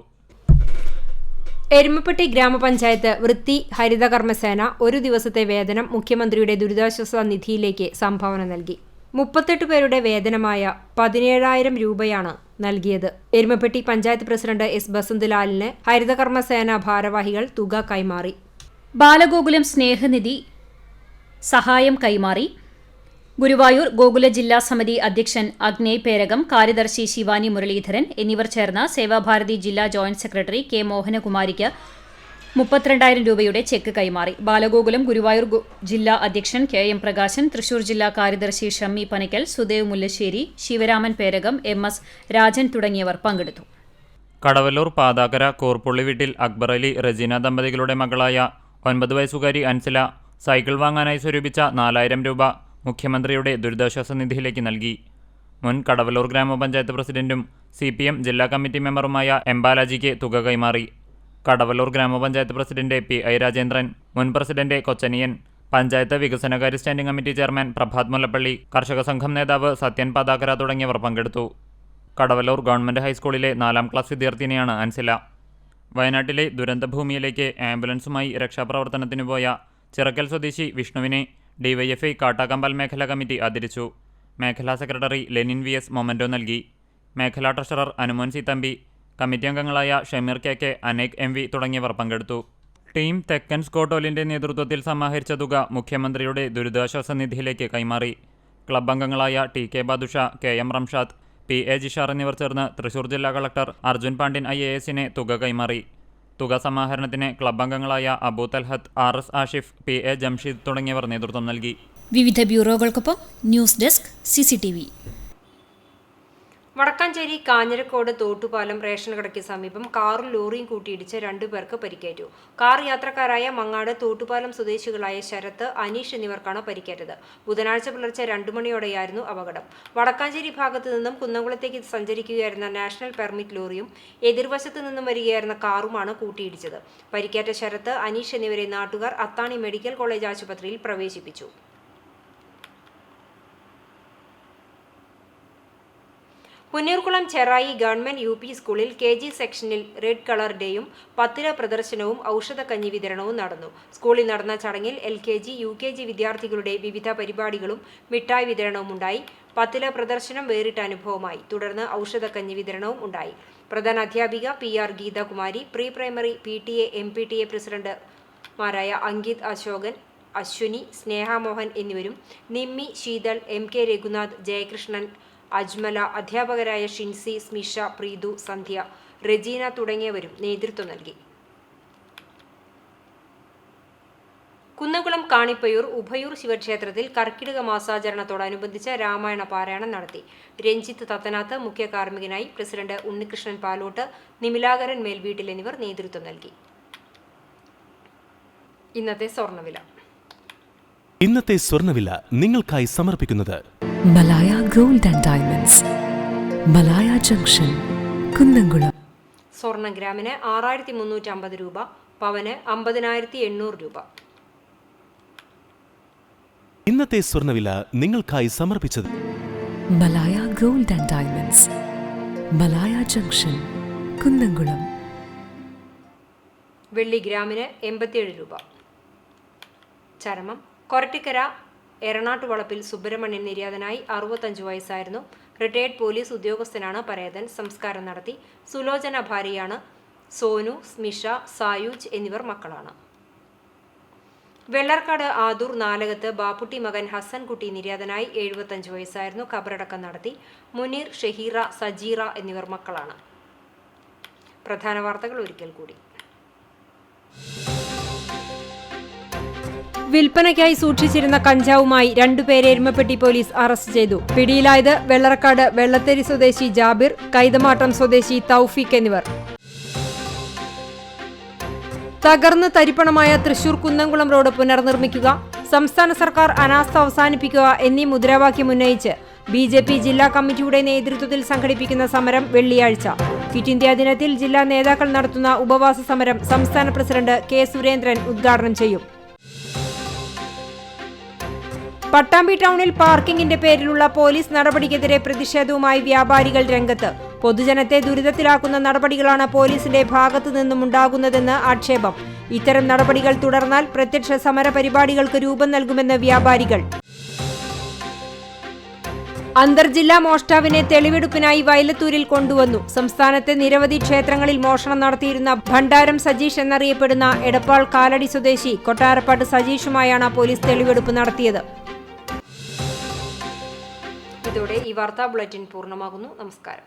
എരുമപ്പെട്ടി ഗ്രാമപഞ്ചായത്ത് വൃത്തി ഹരിതകർമ്മസേന ഒരു ദിവസത്തെ വേതനം മുഖ്യമന്ത്രിയുടെ ദുരിതാശ്വാസ നിധിയിലേക്ക് സംഭാവന നൽകി. 38 പേരുടെ വേതനമായ 17,000 രൂപയാണ് നൽകിയത്. എരുമപ്പെട്ടി പഞ്ചായത്ത് പ്രസിഡന്റ് S ബസന്തലാലിന് ഹരിതകർമ്മസേന ഭാരവാഹികൾ തുക കൈമാറി. ബാലഗോകുലം സ്നേഹനിധി സഹായം കൈമാറി. ഗുരുവായൂർ ഗോകുല ജില്ലാ സമിതി അധ്യക്ഷൻ അഗ്നേയ് പേരകം, കാര്യദർശി ശിവാനി മുരളീധരൻ എന്നിവർ ചേർന്ന് സേവാഭാരതി ജില്ലാ ജോയിന്റ് സെക്രട്ടറി K മോഹനകുമാരിക്ക് 32,000 രൂപയുടെ ചെക്ക് കൈമാറി. ബാലഗോകുലം ഗുരുവായൂർ ജില്ലാ അധ്യക്ഷൻ KM പ്രകാശൻ, തൃശൂർ ജില്ലാ കാര്യദർശി ഷമ്മി പനക്കൽ, സുദേവ് മുല്ലശ്ശേരി, ശിവരാമൻ പേരകം, MS രാജൻ തുടങ്ങിയവർ പങ്കെടുത്തു. കടവല്ലൂർ പാതാക്കര കോർപ്പുള്ളി വീട്ടിൽ അക്ബർ അലി റജീന ദമ്പതികളുടെ മകളായ 9 വയസ്സുകാരി അൻസില സൈക്കിൾ വാങ്ങാനായി സ്വരൂപിച്ച 4,000 രൂപ മുഖ്യമന്ത്രിയുടെ ദുരിതാശ്വാസ നിധിയിലേക്ക് നൽകി. മുൻ കടവല്ലൂർ ഗ്രാമപഞ്ചായത്ത് പ്രസിഡന്റും CPM ജില്ലാ കമ്മിറ്റി മെമ്പറുമായ M ബാലാജിക്ക് തുക കൈമാറി. കടവല്ലൂർ ഗ്രാമപഞ്ചായത്ത് പ്രസിഡന്റ് PI രാജേന്ദ്രൻ, മുൻ പ്രസിഡന്റ് കൊച്ചനിയൻ, പഞ്ചായത്ത് വികസനകാര്യ standing committee chairman Prabhath Mullappally, കർഷക സംഘം നേതാവ് സത്യൻ പതാകര തുടങ്ങിയവർ പങ്കെടുത്തു. കടവല്ലൂർ ഗവൺമെന്റ് ഹൈസ്കൂളിലെ 4ാം ക്ലാസ് വിദ്യാർത്ഥിനിയാണ് അൻസില. വയനാട്ടിലെ ദുരന്തഭൂമിയിലേക്ക് ആംബുലൻസുമായി രക്ഷാപ്രവർത്തനത്തിന് പോയ ചിറക്കൽ സ്വദേശി വിഷ്ണുവിനെ ഡിവൈഎഫ്ഐ കാട്ടാക്കമ്പൽ മേഖലാ കമ്മിറ്റി ആദരിച്ചു. മേഖലാ സെക്രട്ടറി ലെനിൻ VS മൊമന്റോ നൽകി. മേഖലാ treasurer Anumon C Thampi, committee അംഗങ്ങളായ ഷമീർ KK, അനേക് MV തുടങ്ങിയവർ പങ്കെടുത്തു. ടീം തെക്കൻ സ്കോട്ടോലിന്റെ നേതൃത്വത്തിൽ സമാഹരിച്ച തുക മുഖ്യമന്ത്രിയുടെ ദുരിതാശ്വാസ നിധിയിലേക്ക് കൈമാറി. ക്ലബ് അംഗങ്ങളായ TK Badusha, KM Ramshad, PA Jishar എന്നിവർ ചേർന്ന് തൃശൂർ ജില്ലാ കളക്ടർ അർജുൻ പാണ്ഡ്യൻ IAS-നെ തുക കൈമാറി. തുക സമാഹരണത്തിന് ക്ലബ് അംഗങ്ങളായ അബു തൽഹത്ത്, RS ആഷിഫ്, PA ജംഷീദ് തുടങ്ങിയവർ നേതൃത്വം നൽകി. വിവിധ ബ്യൂറോകൾക്കൊപ്പം news desk CCTV. Vadakkanchery Kanjirakode Thottupalam ration കടയ്ക്ക് സമീപം കാറും ലോറിയും കൂട്ടിയിടിച്ച് 2 പേർക്ക് പരിക്കേറ്റു. കാർ യാത്രക്കാരായ മങ്ങാട് തോട്ടുപാലം സ്വദേശികളായ ശരത്ത്, അനീഷ് എന്നിവർക്കാണ് പരിക്കേറ്റത്. ബുധനാഴ്ച പുലർച്ചെ 2 മണിയോടെയായിരുന്നു അപകടം. വടക്കാഞ്ചേരി ഭാഗത്തു നിന്നും കുന്നംകുളത്തേക്ക് സഞ്ചരിക്കുകയായിരുന്ന നാഷണൽ പെർമിറ്റ് ലോറിയും എതിർവശത്തു നിന്നും വരികയായിരുന്ന കാറുമാണ് കൂട്ടിയിടിച്ചത്. പരിക്കേറ്റ ശരത്ത്, അനീഷ് എന്നിവരെ നാട്ടുകാർ അത്താണി മെഡിക്കൽ കോളേജ് ആശുപത്രിയിൽ പ്രവേശിപ്പിച്ചു. പുന്നൂർകുളം ചെറായി ഗവൺമെന്റ് UP സ്കൂളിൽ KG സെക്ഷനിൽ റെഡ് കളർ ഡേയും പത്തില പ്രദർശനവും ഔഷധക്കഞ്ഞി വിതരണവും നടന്നു. സ്കൂളിൽ നടന്ന ചടങ്ങിൽ LKG, UKG വിദ്യാർത്ഥികളുടെ വിവിധ പരിപാടികളും മിഠായി വിതരണവും ഉണ്ടായി. പത്തില പ്രദർശനം വേറിട്ട അനുഭവമായി. തുടർന്ന് ഔഷധക്കഞ്ഞി വിതരണവും ഉണ്ടായി. പ്രധാന അധ്യാപിക PR Geethakumari, pre primary PTA MPTA പ്രസിഡന്റുമാരായ അങ്കിത് അശോകൻ, അശ്വിനി, സ്നേഹ മോഹൻ എന്നിവരും നിമ്മി, ശീതൾ, MK രഘുനാഥ്, ജയകൃഷ്ണൻ, അജ്മല, അധ്യാപകരായ ഷിൻസി, സ്മിഷ, പ്രീതു, സന്ധ്യ, റെജീന തുടങ്ങിയവരും നേതൃത്വം നൽകി. കുന്നംകുളം കാണിപ്പയൂർ ഉഭയൂർ ശിവക്ഷേത്രത്തിൽ കർക്കിടക മാസാചരണത്തോടനുബന്ധിച്ച് രാമായണ പാരായണം നടത്തി. രഞ്ജിത്ത് തത്തനാത്ത് മുഖ്യ കാർമ്മികനായി. പ്രസിഡന്റ് ഉണ്ണികൃഷ്ണൻ പാലോട്ട്, നിമിലാകരൻ മേൽവീട്ടിൽ എന്നിവർ നേതൃത്വം നൽകി. ഇന്നത്തെ സ്വർണ്ണവില നിങ്ങൾക്കായി സമർപ്പിക്കുന്നത് Malaya gold and diamonds, Malaya junction, Kunnamkulam. സ്വർണം ഗ്രാമിന് 6350 രൂപ, പവന് 50,800 രൂപ. ഇന്നത്തെ സ്വർണ്ണവില നിങ്ങൾക്കായി സമർപ്പിച്ചത് Malaya gold and diamonds, Malaya junction, Kunnamkulam. വെള്ളി ഗ്രാമിന് 87 രൂപ. ചരമം കൊരട്ടിക്കര എറണാട്ടുവളപ്പിൽ സുബ്രഹ്മണ്യൻ നിര്യാതനായി. 65 വയസ്സായിരുന്നു. റിട്ടയേർഡ് പോലീസ് ഉദ്യോഗസ്ഥനാണ് പരേതൻ. സംസ്കാരം നടത്തി. സുലോചന ഭാര്യയാണ്. സോനു, സ്മിഷ, സായൂജ് എന്നിവർ മക്കളാണ്. വെള്ളർക്കാട് ആദൂർ നാലകത്ത് ബാപ്പുട്ടി മകൻ ഹസൻകുട്ടി നിര്യാതനായി. 75 വയസ്സായിരുന്നു. ഖബറടക്കം നടത്തി. മുനീർ, ഷഹീറ, സജീറ എന്നിവർ മക്കളാണ്. പ്രധാന വാർത്തകൾ ഒരിക്കൽ കൂടി. വിൽപ്പനയ്ക്കായി സൂക്ഷിച്ചിരുന്ന കഞ്ചാവുമായി 2 പേരെ എരുമപ്പെട്ടി പോലീസ് അറസ്റ്റ് ചെയ്തു. പിടിയിലായത് വെള്ളറക്കാട് വെള്ളത്തേരി സ്വദേശി ജാബിർ, കൈതമാട്ടം സ്വദേശി തൗഫീഖ് എന്നിവർ. തകർന്ന് തരിപ്പണമായ തൃശൂർ കുന്നംകുളം റോഡ് പുനർനിർമ്മിക്കുക, സംസ്ഥാന സർക്കാർ അനാസ്ഥ അവസാനിപ്പിക്കുക എന്നീ മുദ്രാവാക്യം ഉന്നയിച്ച് BJP ജില്ലാ കമ്മിറ്റിയുടെ നേതൃത്വത്തിൽ സംഘടിപ്പിക്കുന്ന സമരം വെള്ളിയാഴ്ച. ക്വിറ്റ് ഇന്ത്യ ദിനത്തിൽ ജില്ലാ നേതാക്കൾ നടത്തുന്ന ഉപവാസ സമരം സംസ്ഥാന പ്രസിഡന്റ് K സുരേന്ദ്രൻ ഉദ്ഘാടനം ചെയ്യും. പട്ടാമ്പി ടൗണിൽ പാർക്കിംഗിന്റെ പേരിലുള്ള പോലീസ് നടപടിക്കെതിരെ പ്രതിഷേധവുമായി വ്യാപാരികൾ രംഗത്ത്. പൊതുജനത്തെ ദുരിതത്തിലാക്കുന്ന നടപടികളാണ് പോലീസിന്റെ ഭാഗത്തു നിന്നും ഉണ്ടാകുന്നതെന്ന് ആക്ഷേപം. ഇത്തരം നടപടികൾ തുടർന്നാൽ പ്രത്യക്ഷ സമര പരിപാടികൾക്ക് രൂപം നൽകുമെന്ന് വ്യാപാരികൾ. അന്തർജില്ലാ മോഷ്ടാവിനെ തെളിവെടുപ്പിനായി വയലത്തൂരിൽ കൊണ്ടുവന്നു. സംസ്ഥാനത്തെ നിരവധി ക്ഷേത്രങ്ങളിൽ മോഷണം നടത്തിയിരുന്ന ഭണ്ഡാരം സജീഷ് എന്നറിയപ്പെടുന്ന എടപ്പാൾ കാലടി സ്വദേശി കൊട്ടാരപ്പാട്ട് സജീഷുമായാണ് പോലീസ് തെളിവെടുപ്പ് നടത്തിയത്. ഇതോടെ ഈ വാർത്താ ബുള്ളറ്റിൻ പൂർണ്ണമാകുന്നു. നമസ്കാരം.